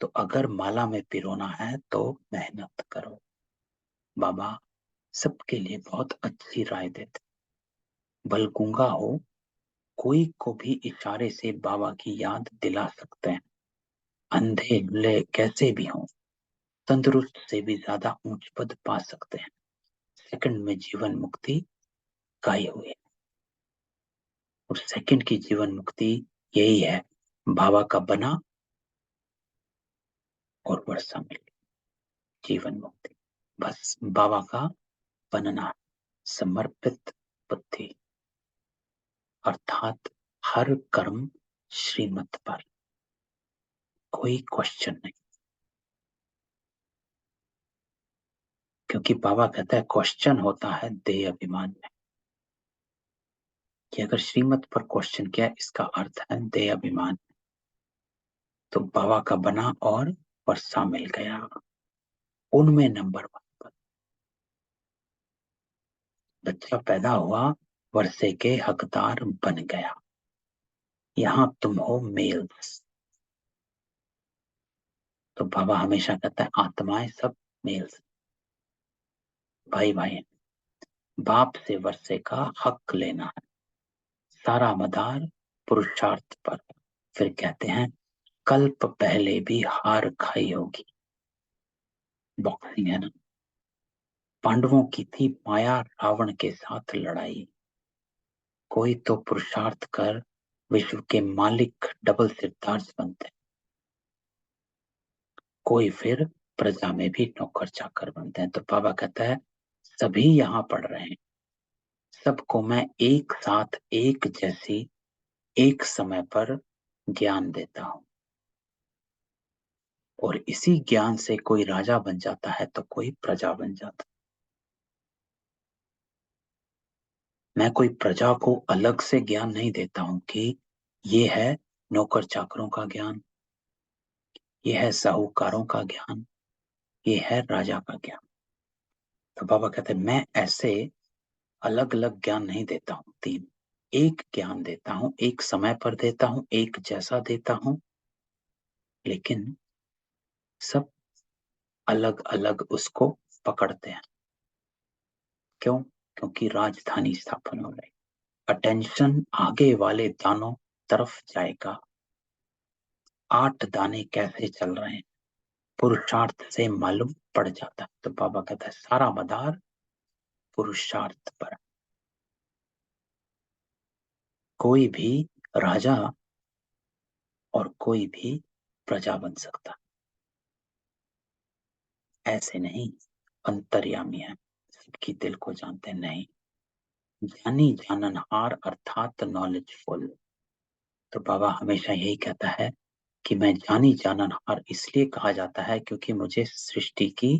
तो अगर माला में पिरोना है तो मेहनत करो। बाबा सबके लिए बहुत अच्छी राय देते। बलगूंगा हो, कोई को भी इशारे से बाबा की याद दिला सकते हैं। अंधे लुले कैसे भी हों, तंदुरुस्त से भी ज्यादा ऊंच पद पा सकते हैं। सेकंड में जीवन मुक्ति गाई हुई है, और सेकंड की जीवन मुक्ति यही है, बाबा का बना और वर्षा मिल जीवन मुक्ति। बस बाबा का बनना, समर्पित बुद्धि, अर्थात हर कर्म श्रीमत पर, कोई क्वेश्चन नहीं। क्योंकि बाबा कहता है क्वेश्चन होता है देह अभिमान में, कि अगर श्रीमत पर क्वेश्चन किया इसका अर्थ है देह अभिमान। तो बाबा का बना और वर्षा मिल गया, उनमें नंबर 1 पर। बच्चा पैदा हुआ, वर्षे के हकदार बन गया। यहां तुम हो मेल्स। तो बाबा हमेशा कहता है आत्माएं सब मेल्स, भाई भाई हैं। बाप से वर्षे का हक लेना है, सारा मदार पुरुषार्थ पर। फिर कहते हैं कल्प पहले भी हार खाई होगी। बॉक्सिंग है ना। पांडवों की थी माया रावण के साथ लड़ाई, कोई तो पुरुषार्थ कर विश्व के मालिक डबल सिरताज बनते, कोई फिर प्रजा में भी नौकर चाकर बनते हैं। तो बाबा कहता है सभी यहाँ पढ़ रहे हैं, सबको मैं एक साथ एक जैसी एक समय पर ज्ञान देता हूं, और इसी ज्ञान से कोई राजा बन जाता है तो कोई प्रजा बन जाता है। मैं कोई प्रजा को अलग से ज्ञान नहीं देता हूं कि ये है नौकर चाकरों का ज्ञान, ये है साहूकारों का ज्ञान, ये है राजा का ज्ञान। तो बाबा कहते हैं मैं ऐसे अलग अलग ज्ञान नहीं देता हूं, तीन एक ज्ञान देता हूं, एक समय पर देता हूं, एक जैसा देता हूं, लेकिन सब अलग अलग उसको पकड़ते हैं। क्यों? क्योंकि राजधानी स्थापन हो रही, अटेंशन आगे वाले दानों तरफ जाएगा। 8 दाने कैसे चल रहे हैं पुरुषार्थ से मालूम पड़ जाता है। तो बाबा कहता है सारा मदार पुरुषार्थ पर। कोई भी राजा और कोई भी प्रजा बन सकता, ऐसे नहीं अंतर्यामी है, सबकी दिल को जानते नहीं। ज्ञानी जाननहार अर्थात नॉलेजफुल। तो बाबा हमेशा यही कहता है कि मैं जानी जाननहार इसलिए कहा जाता है क्योंकि मुझे सृष्टि की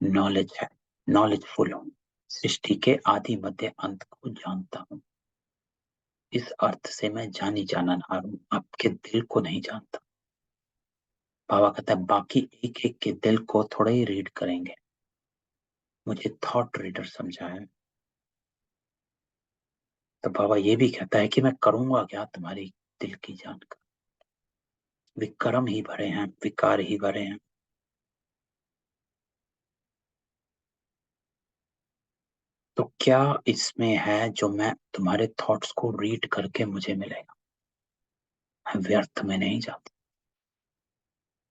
नॉलेज है, नॉलेजफुल हूँ, सृष्टि के आदि मध्य अंत को जानता हूँ। इस अर्थ से मैं जानी जाननहार हूँ, आपके दिल को नहीं जानता। बाबा कहता है बाकी एक एक के दिल को थोड़ा ही रीड करेंगे, मुझे थॉट रीडर समझा है। तो बाबा ये भी कहता है कि मैं करूंगा क्या तुम्हारी दिल की जानकर। विक्रम ही भरे हैं, विकार ही भरे हैं। तो क्या इसमें है जो मैं तुम्हारे थॉट्स को रीड करके मुझे मिलेगा? मैं व्यर्थ में नहीं जाता।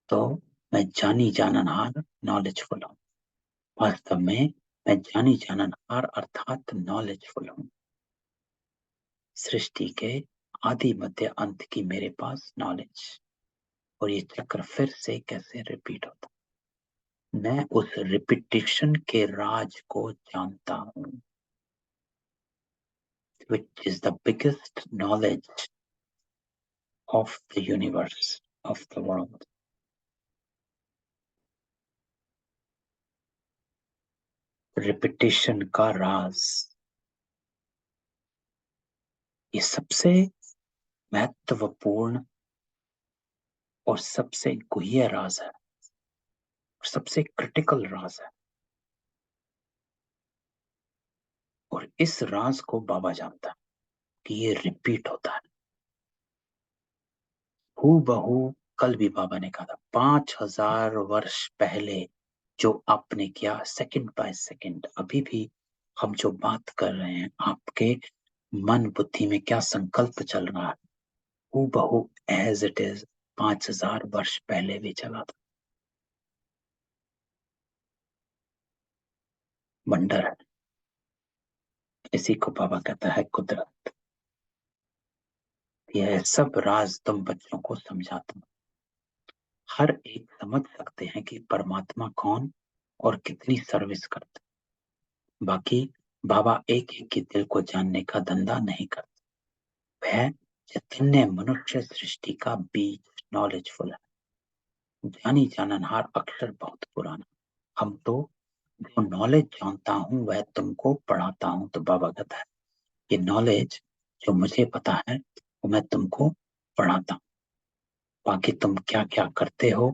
तो मैं जानी जाननहार नॉलेजफुल हूँ। वास्तव में मैं जानी जाननहार अर्थात नॉलेजफुल हूँ। सृष्टि के आदि मध्य अंत की मेरे पास नॉलेज, और ये चक्र फिर से कैसे रिपीट होता। मैं उस रिपीटिशन के राज को जानता हूँ, which is the biggest knowledge of the universe, of the world. Repetition का राज, ये सबसे महत्वपूर्ण और सबसे गुह्य राज है, सबसे क्रिटिकल राज है। और इस राज को बाबा जानता है कि ये रिपीट होता है हूबहू। कल भी बाबा ने कहा था 5000 वर्ष पहले जो आपने किया, सेकंड बाय सेकंड, अभी भी हम जो बात कर रहे हैं, आपके मन बुद्धि में क्या संकल्प चल रहा है, हूबहू एज इट इज 5000 वर्ष पहले भी चला था। वंडर है, इसी को बाबा कहता है कुदरत। यह सब राज तुम बच्चों को समझाता हूं। हर एक समझ सकते हैं कि परमात्मा कौन और कितनी सर्विस करते। बाकी बाबा एक एक के दिल को जानने का धंधा नहीं करते। वह चैतन्य मनुष्य सृष्टि का बीज नॉलेजफुल है, जानी जाननहार अक्षर बहुत पुराना। हम तो जो नॉलेज जानता हूं वह तुमको पढ़ाता हूं। तो बाबा कहता है ये नॉलेज जो मुझे पता है वो मैं तुमको पढ़ाता हूं। बाकी तुम क्या क्या करते हो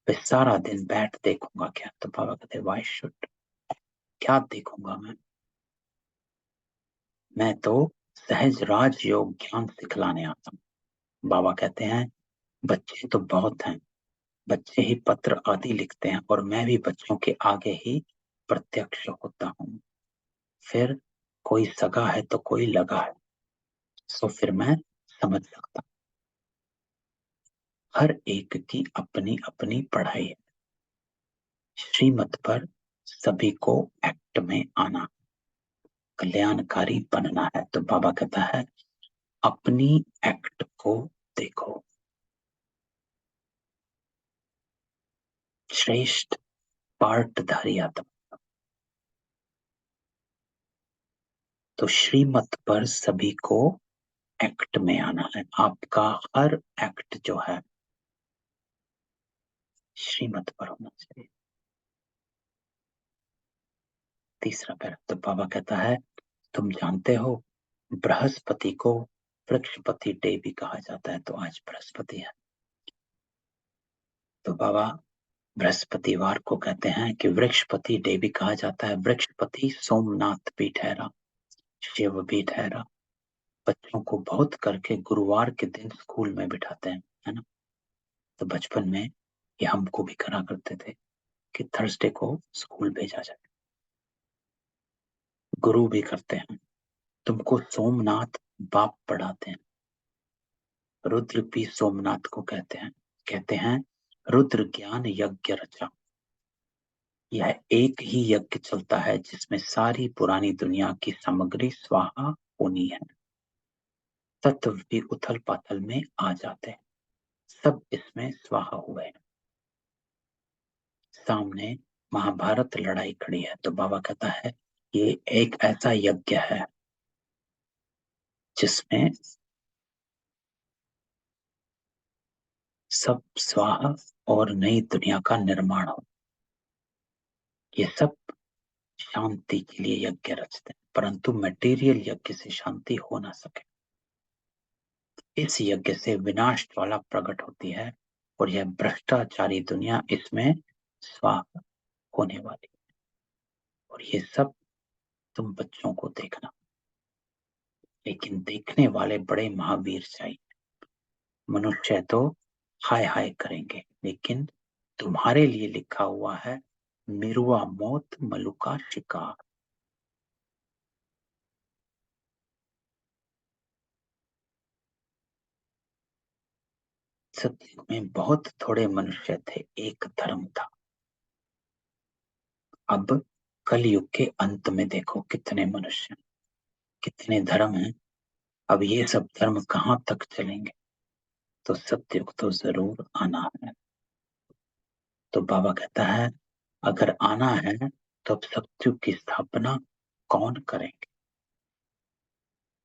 मैं सारा दिन बैठ देखूंगा क्या? तो बाबा कहते वाई शुड, क्या देखूंगा मैं तो सहज राज योग ज्ञान सिखलाने आता हूँ। बाबा कहते हैं बच्चे तो बहुत हैं, बच्चे ही पत्र आदि लिखते हैं, और मैं भी बच्चों के आगे ही प्रत्यक्ष होता हूँ। फिर कोई सगा है तो कोई लगा है, सो फिर मैं समझ सकता हूँ। हर एक की अपनी अपनी पढ़ाई है। श्रीमत पर सभी को एक्ट में आना, कल्याणकारी बनना है। तो बाबा कहता है अपनी एक्ट को देखो। श्रेष्ठ पार्टधारी आत्मा। तो श्रीमत पर सभी को एक्ट में आना है। आपका हर एक्ट जो है श्रीमत पर होना चाहिए। तीसरा पैरा तो बाबा कहता है तुम जानते हो बृहस्पति को वृक्षपति डे भी कहा जाता है। तो आज बृहस्पति है, तो बाबा बृहस्पतिवार को कहते हैं कि वृक्षपति डे भी कहा जाता है। वृक्षपति सोमनाथ भी ठहरा, शिव भी ठहरा। बच्चों को बहुत करके गुरुवार के दिन स्कूल में बिठाते हैं, है ना? तो बचपन में ये हमको भी करा करते थे कि थर्सडे को स्कूल भेजा जाए। गुरु भी करते हैं, तुमको सोमनाथ बाप पढ़ाते हैं। रुद्र भी सोमनाथ को कहते हैं रुद्र ज्ञान यज्ञ रचा। यह एक ही यज्ञ चलता है जिसमें सारी पुरानी दुनिया की सामग्री स्वाहा होनी है। तत्व भी उथल पाथल में आ जाते हैं, सब इसमें स्वाहा हुए। सामने महाभारत लड़ाई खड़ी है, तो बाबा कहता है ये एक ऐसा यज्ञ है जिसमें सब स्वाहा और नई दुनिया का निर्माण हो। ये सब शांति के लिए यज्ञ रचते हैं, परंतु मटेरियल यज्ञ से शांति हो ना सके। इस यज्ञ से विनाश ज्वाला प्रकट होती है, और यह भ्रष्टाचारी दुनिया इसमें स्वाहा होने वाली। और ये सब तुम बच्चों को देखना, लेकिन देखने वाले बड़े महावीर चाहिए। मनुष्य तो हाय हाय करेंगे, लेकिन तुम्हारे लिए लिखा हुआ है मिरुआ मौत मलुका शिकार। सत्युग में बहुत थोड़े मनुष्य थे, एक धर्म था। अब कलयुग के अंत में देखो कितने मनुष्य, कितने धर्म हैं। अब ये सब धर्म कहाँ तक चलेंगे? तो सत्युग तो जरूर आना है। तो बाबा कहता है अगर आना है तो अब सत्युग की स्थापना कौन करेंगे?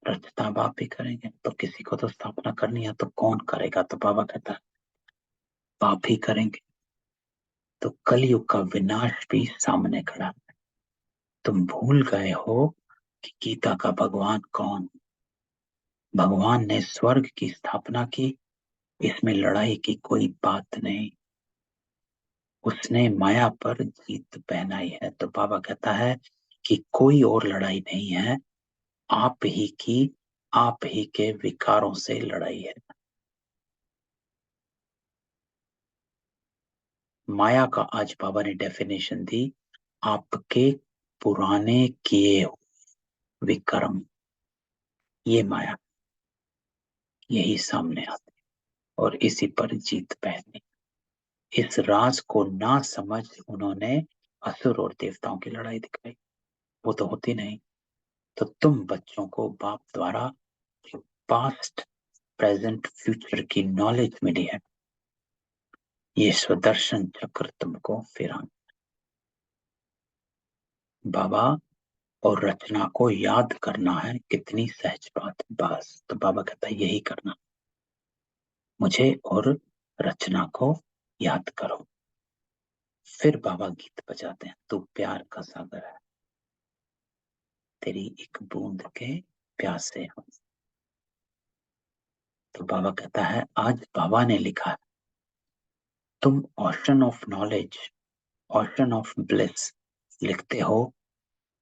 रचना बाप ही करेंगे, तो किसी को तो स्थापना करनी है, तो कौन करेगा? तो बाबा कहता है बाप ही करेंगे। तो कलयुग का विनाश भी सामने खड़ा है। तुम भूल गए हो कि गीता का भगवान कौन? भगवान ने स्वर्ग की स्थापना की, इसमें लड़ाई की कोई बात नहीं। उसने माया पर जीत पहनाई है। तो बाबा कहता है कि कोई और लड़ाई नहीं है, आप ही की, आप ही के विकारों से लड़ाई है। माया का आज बाबा ने डेफिनेशन दी, आपके पुराने किए विक्रम, ये माया, यही सामने आते और इसी पर जीत पहनी। इस राज को ना समझ उन्होंने असुर और देवताओं की लड़ाई दिखाई, वो तो होती नहीं। तो तुम बच्चों को बाप द्वारा जो पास्ट प्रेजेंट फ्यूचर की नॉलेज मिली है, ये स्वदर्शन चक्र तुमको फिरा। बाबा और रचना को याद करना है, कितनी सहज बात है। बस तो बाबा कहता है यही करना, मुझे और रचना को याद करो। फिर बाबा गीत बजाते हैं, तू प्यार का सागर है, तेरी एक बूंद के प्यासे हम। तो बाबा कहता है आज बाबा ने लिखा है तुम ocean of knowledge, ocean of bliss लिखते हो,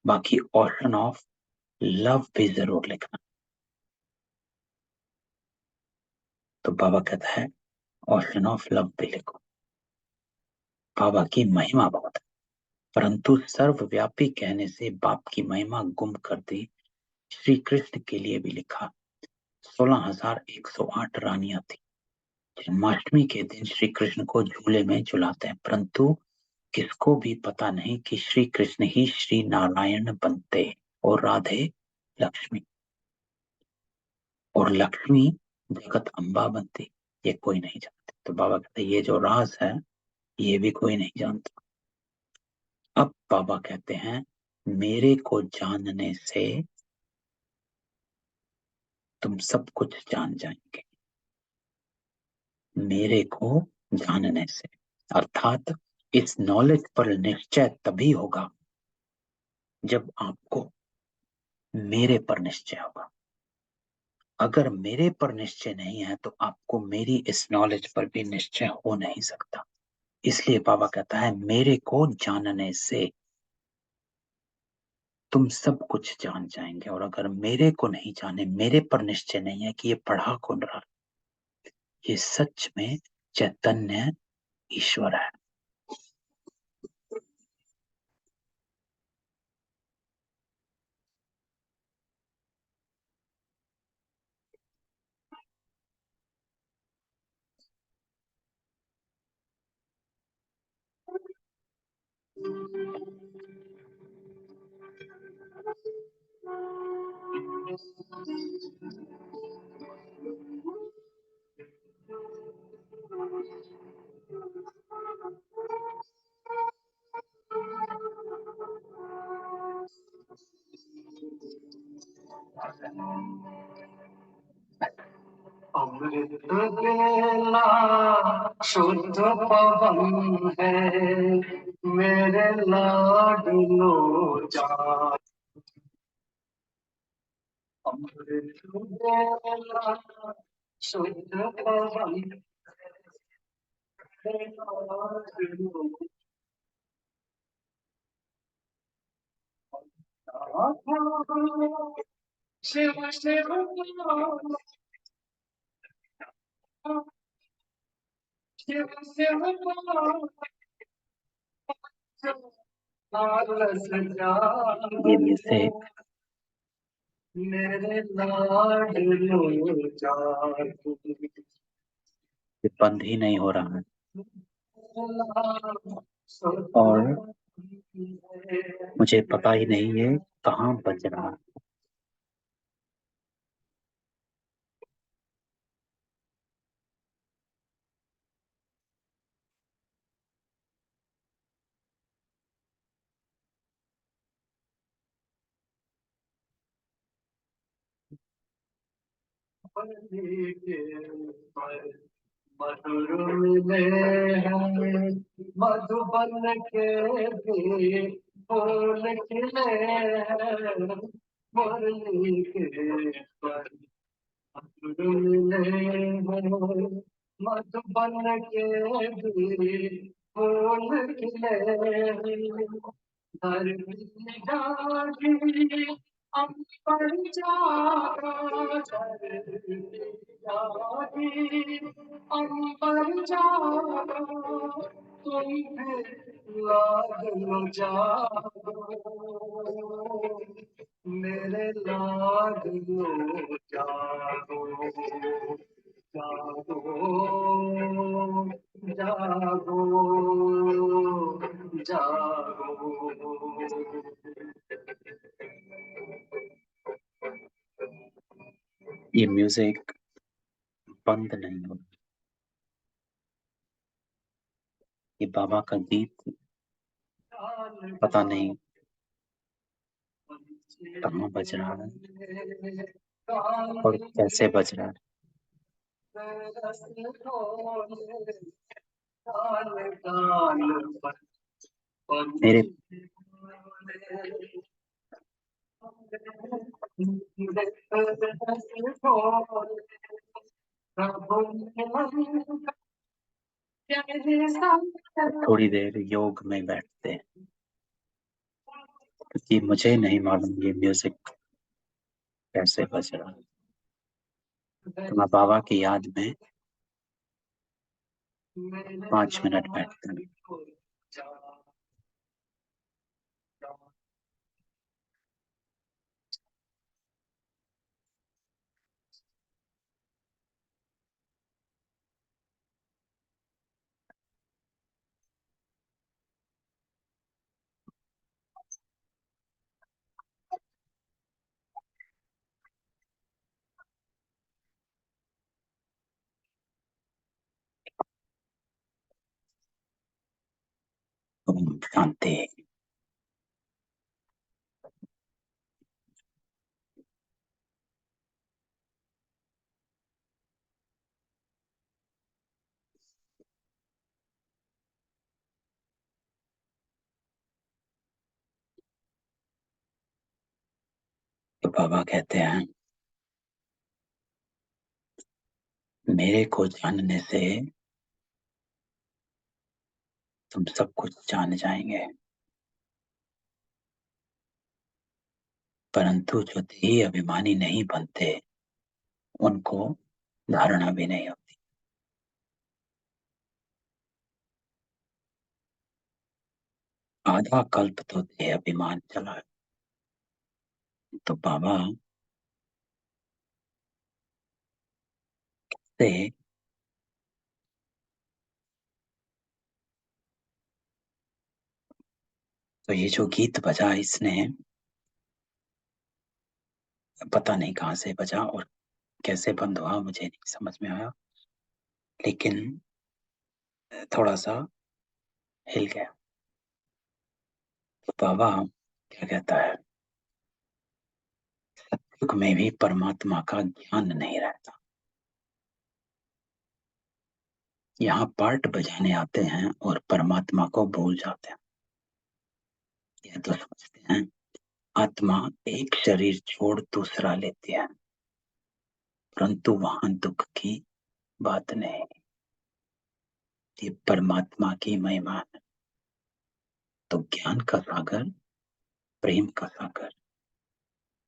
बाकी ओशन ऑफ लव भी जरूर लिखना। तो बाबा कहता है ओशन ऑफ लव भी लिखो। बाबा की महिमा बहुत है, परंतु सर्वव्यापी कहने से बाप की महिमा गुम कर दी। श्री कृष्ण के लिए भी लिखा 16,108 रानियां थी। जन्माष्टमी के दिन श्री कृष्ण को झूले में झुलाते हैं, परंतु किसको भी पता नहीं कि श्री कृष्ण ही श्री नारायण बनते और राधे लक्ष्मी, और लक्ष्मी जगत अम्बा बनती, ये कोई नहीं जानते। तो बाबा कहते ये जो राज है ये भी कोई नहीं जानता। अब बाबा कहते हैं मेरे को जानने से तुम सब कुछ जान जाएंगे। मेरे को जानने से, अर्थात इस नॉलेज पर निश्चय तभी होगा जब आपको मेरे पर निश्चय होगा। अगर मेरे पर निश्चय नहीं है तो आपको मेरी इस नॉलेज पर भी निश्चय हो नहीं सकता। इसलिए बाबा कहता है मेरे को जानने से तुम सब कुछ जान जाएंगे। और अगर मेरे को नहीं जाने, मेरे पर निश्चय नहीं है कि ये पढ़ा कौन रहा, ये सच में चैतन्य ईश्वर है। अमृत बेला शुद्ध पवन है, मेरे लाडलो जा। अमृत बेला शुद्ध पवन, मेरे लाडलो जा। शिव शिव ये म्यूजिक बंद ही नहीं हो रहा है और मुझे पता ही नहीं है कहाँ बज रहा है। मधुर मिले हैं मधुबन के भी फूल खिले हैं मुरली के पर मधुर मिले हैं मधुबन के भी फूल खिले हैं धरती जागी अंबर जागा धरती जागी अंबर जागा तुम भी लाडलो जागो मेरे लाडलो जागो जागो जागो जागो ये म्यूजिक बंद नहीं हो। ये बाबा का गीत पता नहीं कहाँ बज रहा है और कैसे बज रहा है। मेरे थोड़ी देर योग में बैठते हैं क्योंकि मुझे नहीं मालूम ये म्यूजिक कैसे बज रहा है। तो मैं बाबा की याद में 5 मिनट बैठता हूँ। ओम शांति। तो बाबा कहते हैं मेरे को जानने से तुम सब कुछ जान जाएंगे, परंतु जो देही अभिमानी नहीं बनते उनको धारणा भी नहीं होती। आधा कल्प तो देह अभिमान चला है। तो बाबा से तो ये जो गीत बजा इसने पता नहीं कहाँ से बजा और कैसे बंद हुआ मुझे नहीं समझ में आया, लेकिन थोड़ा सा हिल गया। तो बाबा क्या कहता है सतयुग में भी परमात्मा का ज्ञान नहीं रहता। यहाँ पार्ट बजाने आते हैं और परमात्मा को भूल जाते हैं। यह तो समझते हैं आत्मा एक शरीर छोड़ दूसरा लेती है, परंतु वहां दुख की बात नहीं। ये परमात्मा की महिमा है। तो ज्ञान का सागर, प्रेम का सागर।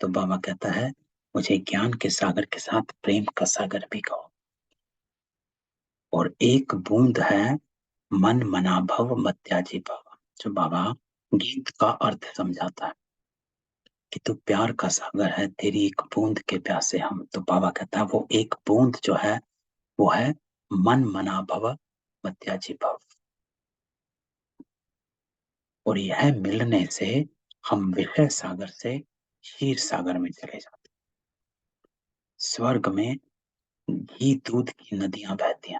तो बाबा कहता है मुझे ज्ञान के सागर के साथ प्रेम का सागर भी कहो। और एक बूंद है मन मना भव मत्याजी भव। जो बाबा गीत का अर्थ समझाता है कि तू प्यार का सागर है, तेरी एक बूंद के प्यासे हम। तो बाबा कहता है वो एक बूंद जो है वो है मन मना भव मत्याजी भव। और यह मिलने से हम विषय सागर से क्षीर सागर में चले जाते। स्वर्ग में घी दूध की नदियां बहती हैं,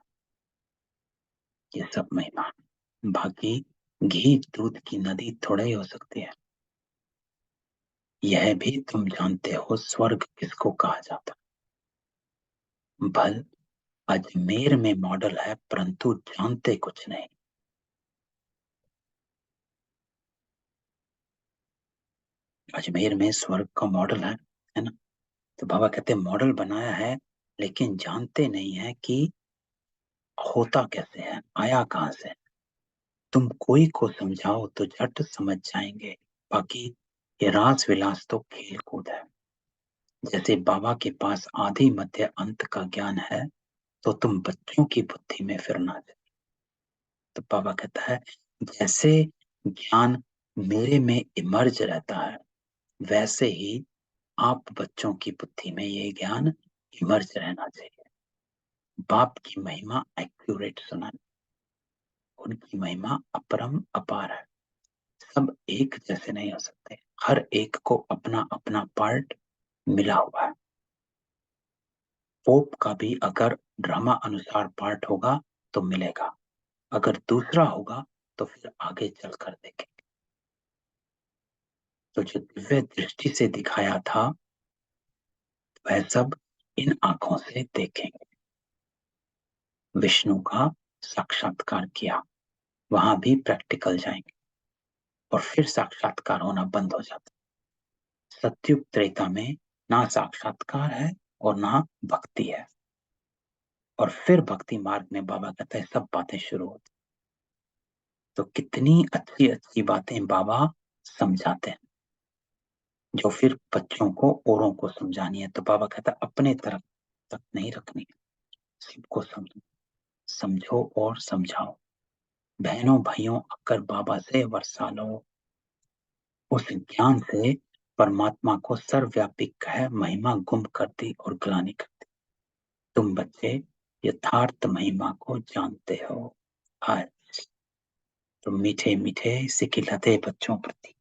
ये सब महिमा है। बाकी घी दूध की नदी थोड़ा ही हो सकती है। यह भी तुम जानते हो स्वर्ग किसको कहा जाता है। भल अजमेर में मॉडल है परंतु जानते कुछ नहीं। अजमेर में स्वर्ग का मॉडल है ना। तो बाबा कहते मॉडल बनाया है लेकिन जानते नहीं है कि होता कैसे है, आया कहां से। तुम कोई को समझाओ तो झट समझ जाएंगे, बाकी ये रास विलास तो खेल कूद है। जैसे बाबा के पास आदि मध्य अंत का ज्ञान है तो तुम बच्चों की बुद्धि में फिरना चाहिए। तो बाबा कहता है जैसे ज्ञान मेरे में इमर्ज रहता है वैसे ही आप बच्चों की बुद्धि में ये ज्ञान इमर्ज रहना चाहिए। बाप की महिमा एक्यूरेट सुना, उनकी महिमा अपरम अपार है। सब एक जैसे नहीं हो सकते, हर एक को अपना अपना पार्ट मिला हुआ है। पोप का भी अगर ड्रामा अनुसार पार्ट होगा तो मिलेगा, अगर दूसरा होगा तो फिर आगे चलकर देखेंगे। तो जो दिव्य दृष्टि से दिखाया था वह सब इन आंखों से देखेंगे। विष्णु का साक्षात्कार किया, वहां भी प्रैक्टिकल जाएंगे और फिर साक्षात्कार होना बंद हो जाता। सत्युग त्रेता में ना साक्षात्कार है और ना भक्ति है। और फिर भक्ति मार्ग में बाबा कहता है सब बातें शुरू होती। तो कितनी अच्छी अच्छी बातें बाबा समझाते हैं जो फिर बच्चों को औरों को समझानी है। तो बाबा कहता है अपने तरफ तक नहीं रखनी है, सबको समझो और समझाओ। बहनों भाइयों अगर बाबा से वर्षा लो, उस ज्ञान से परमात्मा को सर्वव्यापी कह महिमा गुम कर दी और ग्लानि कर दी। तुम बच्चे यथार्थ महिमा को जानते हो। आज तो मीठे मीठे सिकिलते बच्चों प्रति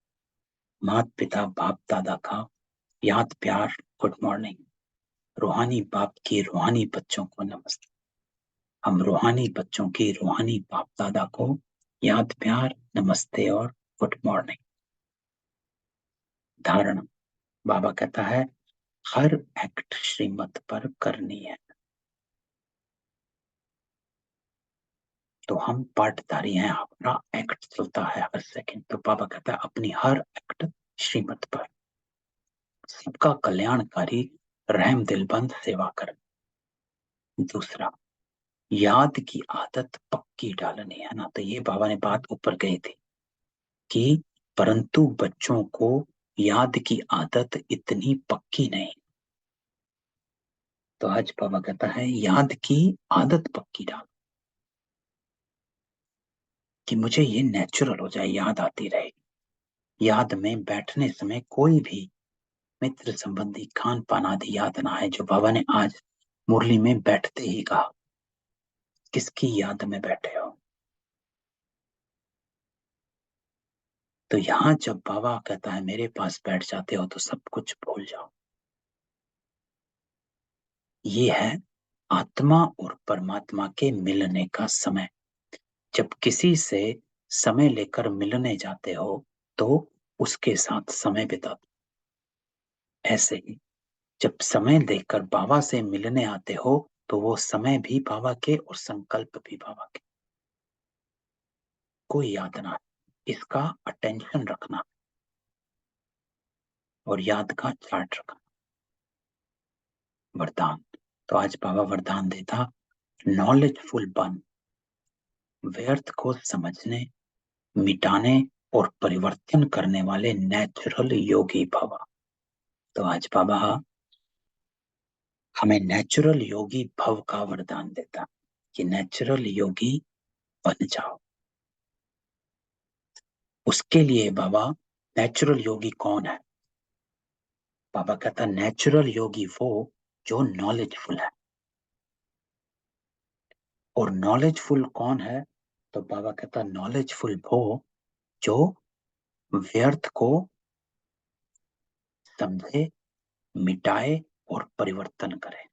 माता पिता बाप दादा का याद प्यार गुड मॉर्निंग। रूहानी बाप की रूहानी बच्चों को नमस्ते। हम रूहानी बच्चों की रूहानी बाप दादा को याद प्यार नमस्ते और गुड मॉर्निंग। धारणा बाबा कहता है हर एक्ट श्रीमत पर करनी है। तो हम पाठधारी हैं, हमारा एक्ट चलता है हर सेकंड। तो बाबा कहता है अपनी हर एक्ट श्रीमत पर, सबका कल्याणकारी रहम दिलबंद सेवा कर। दूसरा याद की आदत पक्की डालनी है ना। तो ये बाबा ने बात ऊपर गई थी कि परंतु बच्चों को याद की आदत इतनी पक्की नहीं। तो आज बाबा कहता है याद की आदत पक्की डाल कि मुझे ये नेचुरल हो जाए, याद आती रहे। याद में बैठने समय कोई भी मित्र संबंधी खान पान आदि याद ना आए। जो बाबा ने आज मुरली में बैठते ही कहा, किसकी याद में बैठे हो। तो यहां जब बाबा कहता है मेरे पास बैठ जाते हो तो सब कुछ भूल जाओ। ये है आत्मा और परमात्मा के मिलने का समय। जब किसी से समय लेकर मिलने जाते हो तो उसके साथ समय बिता। ऐसे ही जब समय देकर बाबा से मिलने आते हो तो वो समय भी बाबा के और संकल्प भी बाबा के। कोई याद ना, इसका अटेंशन रखना और याद का चार्ट रखना। वरदान तो आज बाबा वरदान देता नॉलेजफुल बन, व्यर्थ को समझने मिटाने और परिवर्तन करने वाले नेचुरल योगी भव। तो आज बाबा हमें नेचुरल योगी भव का वरदान देता। कि नेचुरल योगी बन जाओ। उसके लिए बाबा, नेचुरल योगी कौन है? बाबा कहता नेचुरल योगी वो जो नॉलेजफुल है। और नॉलेजफुल कौन है? तो बाबा कहता नॉलेजफुल वो जो व्यर्थ को समझे, मिटाए और परिवर्तन करे।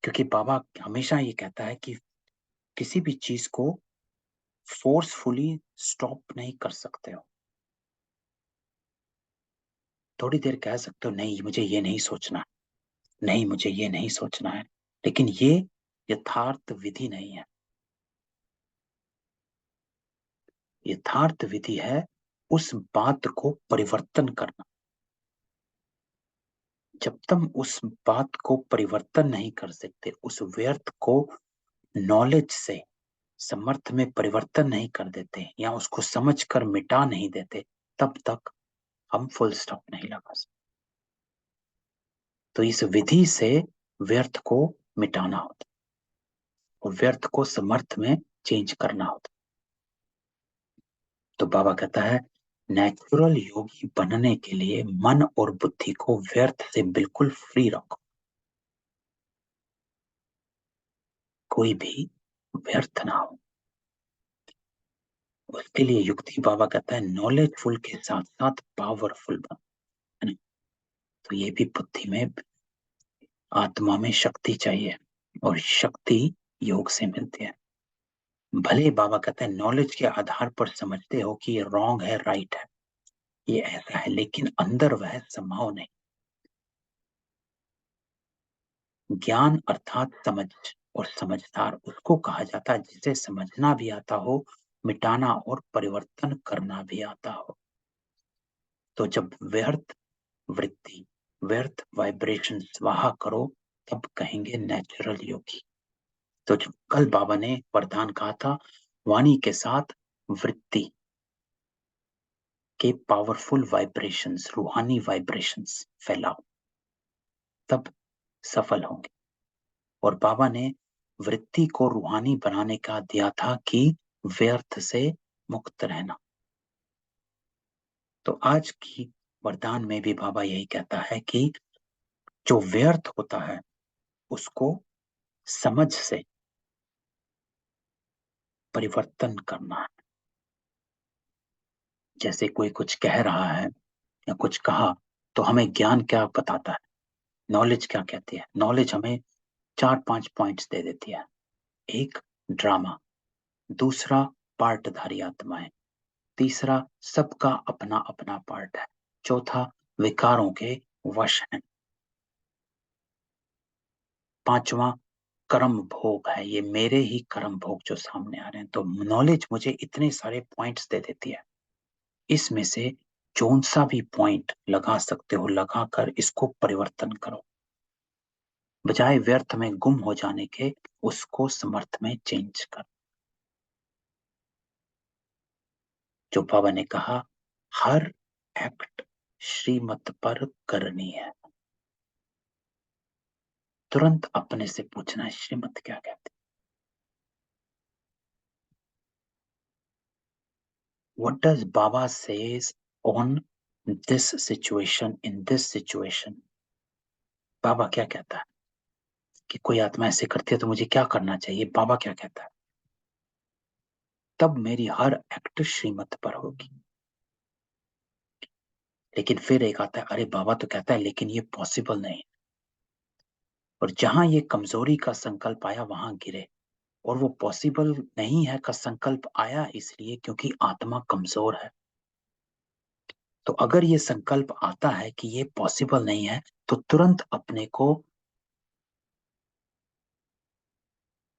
क्योंकि बाबा हमेशा ये कहता है कि किसी भी चीज को फोर्सफुली स्टॉप नहीं कर सकते हो। थोड़ी देर कह सकते हो नहीं मुझे ये नहीं सोचना, नहीं मुझे ये नहीं सोचना है, लेकिन ये यथार्थ विधि नहीं है। यथार्थ विधि है उस बात को परिवर्तन करना। जब तुम उस बात को परिवर्तन नहीं कर सकते, उस व्यर्थ को नॉलेज से समर्थ में परिवर्तन नहीं कर देते या उसको समझकर मिटा नहीं देते, तब तक हम फुल स्टॉप नहीं लगा सकते। तो इस विधि से व्यर्थ को मिटाना होता और व्यर्थ को समर्थ में चेंज करना होता। तो बाबा कहता है नेचुरल योगी बनने के लिए मन और बुद्धि को व्यर्थ से बिल्कुल फ्री रखो। कोई भी व्यर्थ ना हो। उसके लिए युक्ति बाबा कहता है नॉलेजफुल के साथ साथ पावरफुल बनो, है ना? तो ये भी बुद्धि में, आत्मा में शक्ति चाहिए और शक्ति योग से मिलती है। भले बाबा कहते हैं नॉलेज के आधार पर समझते हो कि ये रॉन्ग है, राइट है, ये ऐसा है, लेकिन अंदर वह संभव नहीं। ज्ञान अर्थात समझ, और समझदार उसको कहा जाता है जिसे समझना भी आता हो, मिटाना और परिवर्तन करना भी आता हो। तो जब व्यर्थ वृत्ति, व्यर्थ वाइब्रेशन स्वाहा करो, तब कहेंगे नेचुरल योगी। तो जो कल बाबा ने वरदान कहा था, वाणी के साथ वृत्ति के पावरफुल वाइब्रेशंस, रूहानी वाइब्रेशंस फैलाओ, तब सफल होंगे। और बाबा ने वृत्ति को रूहानी बनाने का दिया था कि व्यर्थ से मुक्त रहना। तो आज की वरदान में भी बाबा यही कहता है कि जो व्यर्थ होता है उसको समझ से परिवर्तन करना है। जैसे कोई कुछ कह रहा है या कुछ कहा, तो हमें ज्ञान क्या बताता है, नॉलेज क्या कहती है? नॉलेज हमें 4-5 पॉइंट्स दे देती है। एक, ड्रामा। दूसरा, पार्टधारी आत्माएं। तीसरा, सबका अपना अपना पार्ट है। चौथा, विकारों के वश हैं। पांचवा, कर्म भोग है, ये मेरे ही कर्म भोग जो सामने आ रहे हैं। तो नॉलेज मुझे इतने सारे पॉइंट्स दे देती है, इसमें से कौन सा भी पॉइंट लगा सकते हो, लगाकर इसको परिवर्तन करो, बजाय व्यर्थ में गुम हो जाने के उसको समर्थ में चेंज कर। जो बाबा ने कहा हर एक्ट श्रीमत पर करनी है। तुरंत अपने से पूछना है श्रीमत क्या कहती है। What does Baba says on this situation, in this situation? बाबा क्या कहता है कि कोई आत्मा ऐसे करती है तो मुझे क्या करना चाहिए, बाबा क्या कहता है? तब मेरी हर एक्ट श्रीमत पर होगी। लेकिन फिर एक आता है, अरे बाबा तो कहता है लेकिन ये पॉसिबल नहीं। और जहां ये कमजोरी का संकल्प आया वहां गिरे। और वो पॉसिबल नहीं है का संकल्प आया इसलिए क्योंकि आत्मा कमजोर है। तो अगर ये संकल्प आता है कि ये पॉसिबल नहीं है, तो तुरंत अपने को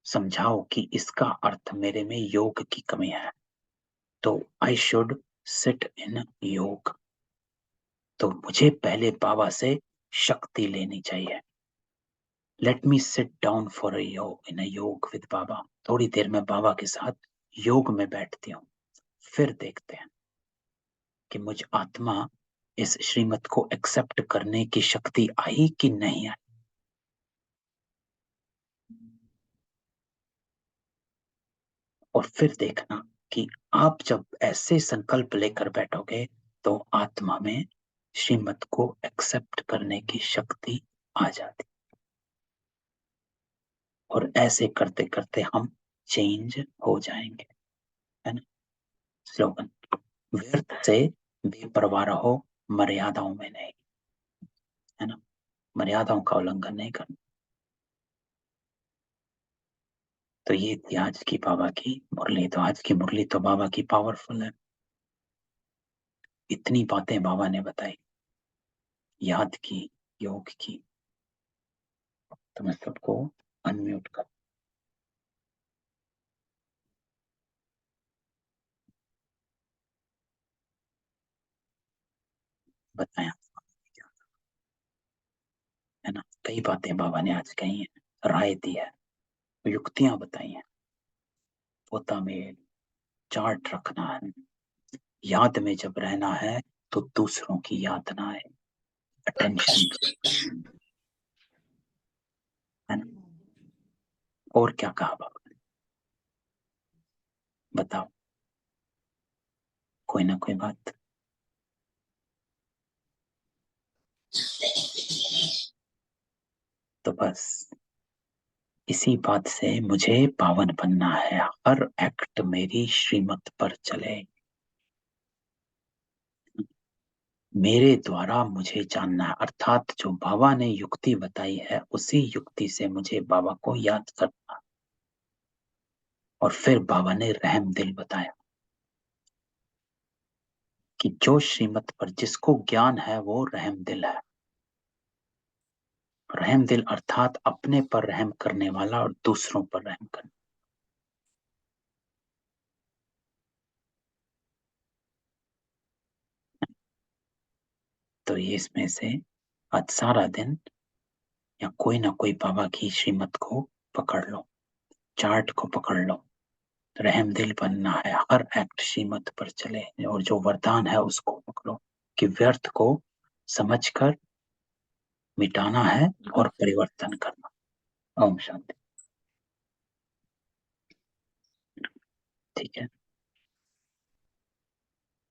समझाओ कि इसका अर्थ मेरे में योग की कमी है, तो आई शुड सिट इन योग। तो मुझे पहले बाबा से शक्ति लेनी चाहिए। Let me sit down for a योग, इन अ योग विद बाबा। थोड़ी देर में बाबा के साथ योग में बैठती हूँ, फिर देखते हैं कि मुझ आत्मा इस श्रीमत को एक्सेप्ट करने की शक्ति आई कि नहीं आई। और फिर देखना कि आप जब ऐसे संकल्प लेकर बैठोगे तो आत्मा में श्रीमत को एक्सेप्ट करने की शक्ति आ जाती, और ऐसे करते करते हम चेंज हो जाएंगे, है ना। स्लोगन, व्यर्थ से बेपरवाह रहो, मर्यादाओं में नहीं, है ना। मर्यादाओं का उल्लंघन नहीं करना। तो ये थी आज की बाबा की मुरली। तो आज की मुरली तो बाबा की पावरफुल है। इतनी बातें बाबा ने बताई, याद की, योग की। तो मैं सबको अनम्यूट कर बताया, है ना। कई बातें बाबा ने आज कही है, राय दी है, युक्तियां बताई हैं। पोता में चार्ट रखना है, याद में जब रहना है तो दूसरों की याद ना आए, अटेंशन, है ना। और क्या कहा बाबा ने, बताओ, कोई ना कोई बात। तो बस इसी बात से मुझे पावन बनना है, हर एक्ट मेरी श्रीमत पर चले, मेरे द्वारा मुझे जानना है। अर्थात जो बाबा ने युक्ति बताई है उसी युक्ति से मुझे बाबा को याद करना। और फिर बाबा ने रहम दिल बताया कि जो श्रीमत पर जिसको ज्ञान है वो रहम दिल है। रहम दिल अर्थात अपने पर रहम करने वाला और दूसरों पर रहम करना। तो ये इसमें से आज सारा दिन या कोई ना कोई बाबा की श्रीमत को पकड़ लो, चार्ट को पकड़ लो। रहम दिल बनना है, हर एक्ट श्रीमत पर चले, और जो वरदान है उसको पकड़ो कि व्यर्थ को समझकर मिटाना है और परिवर्तन करना। ओम शांति। ठीक है।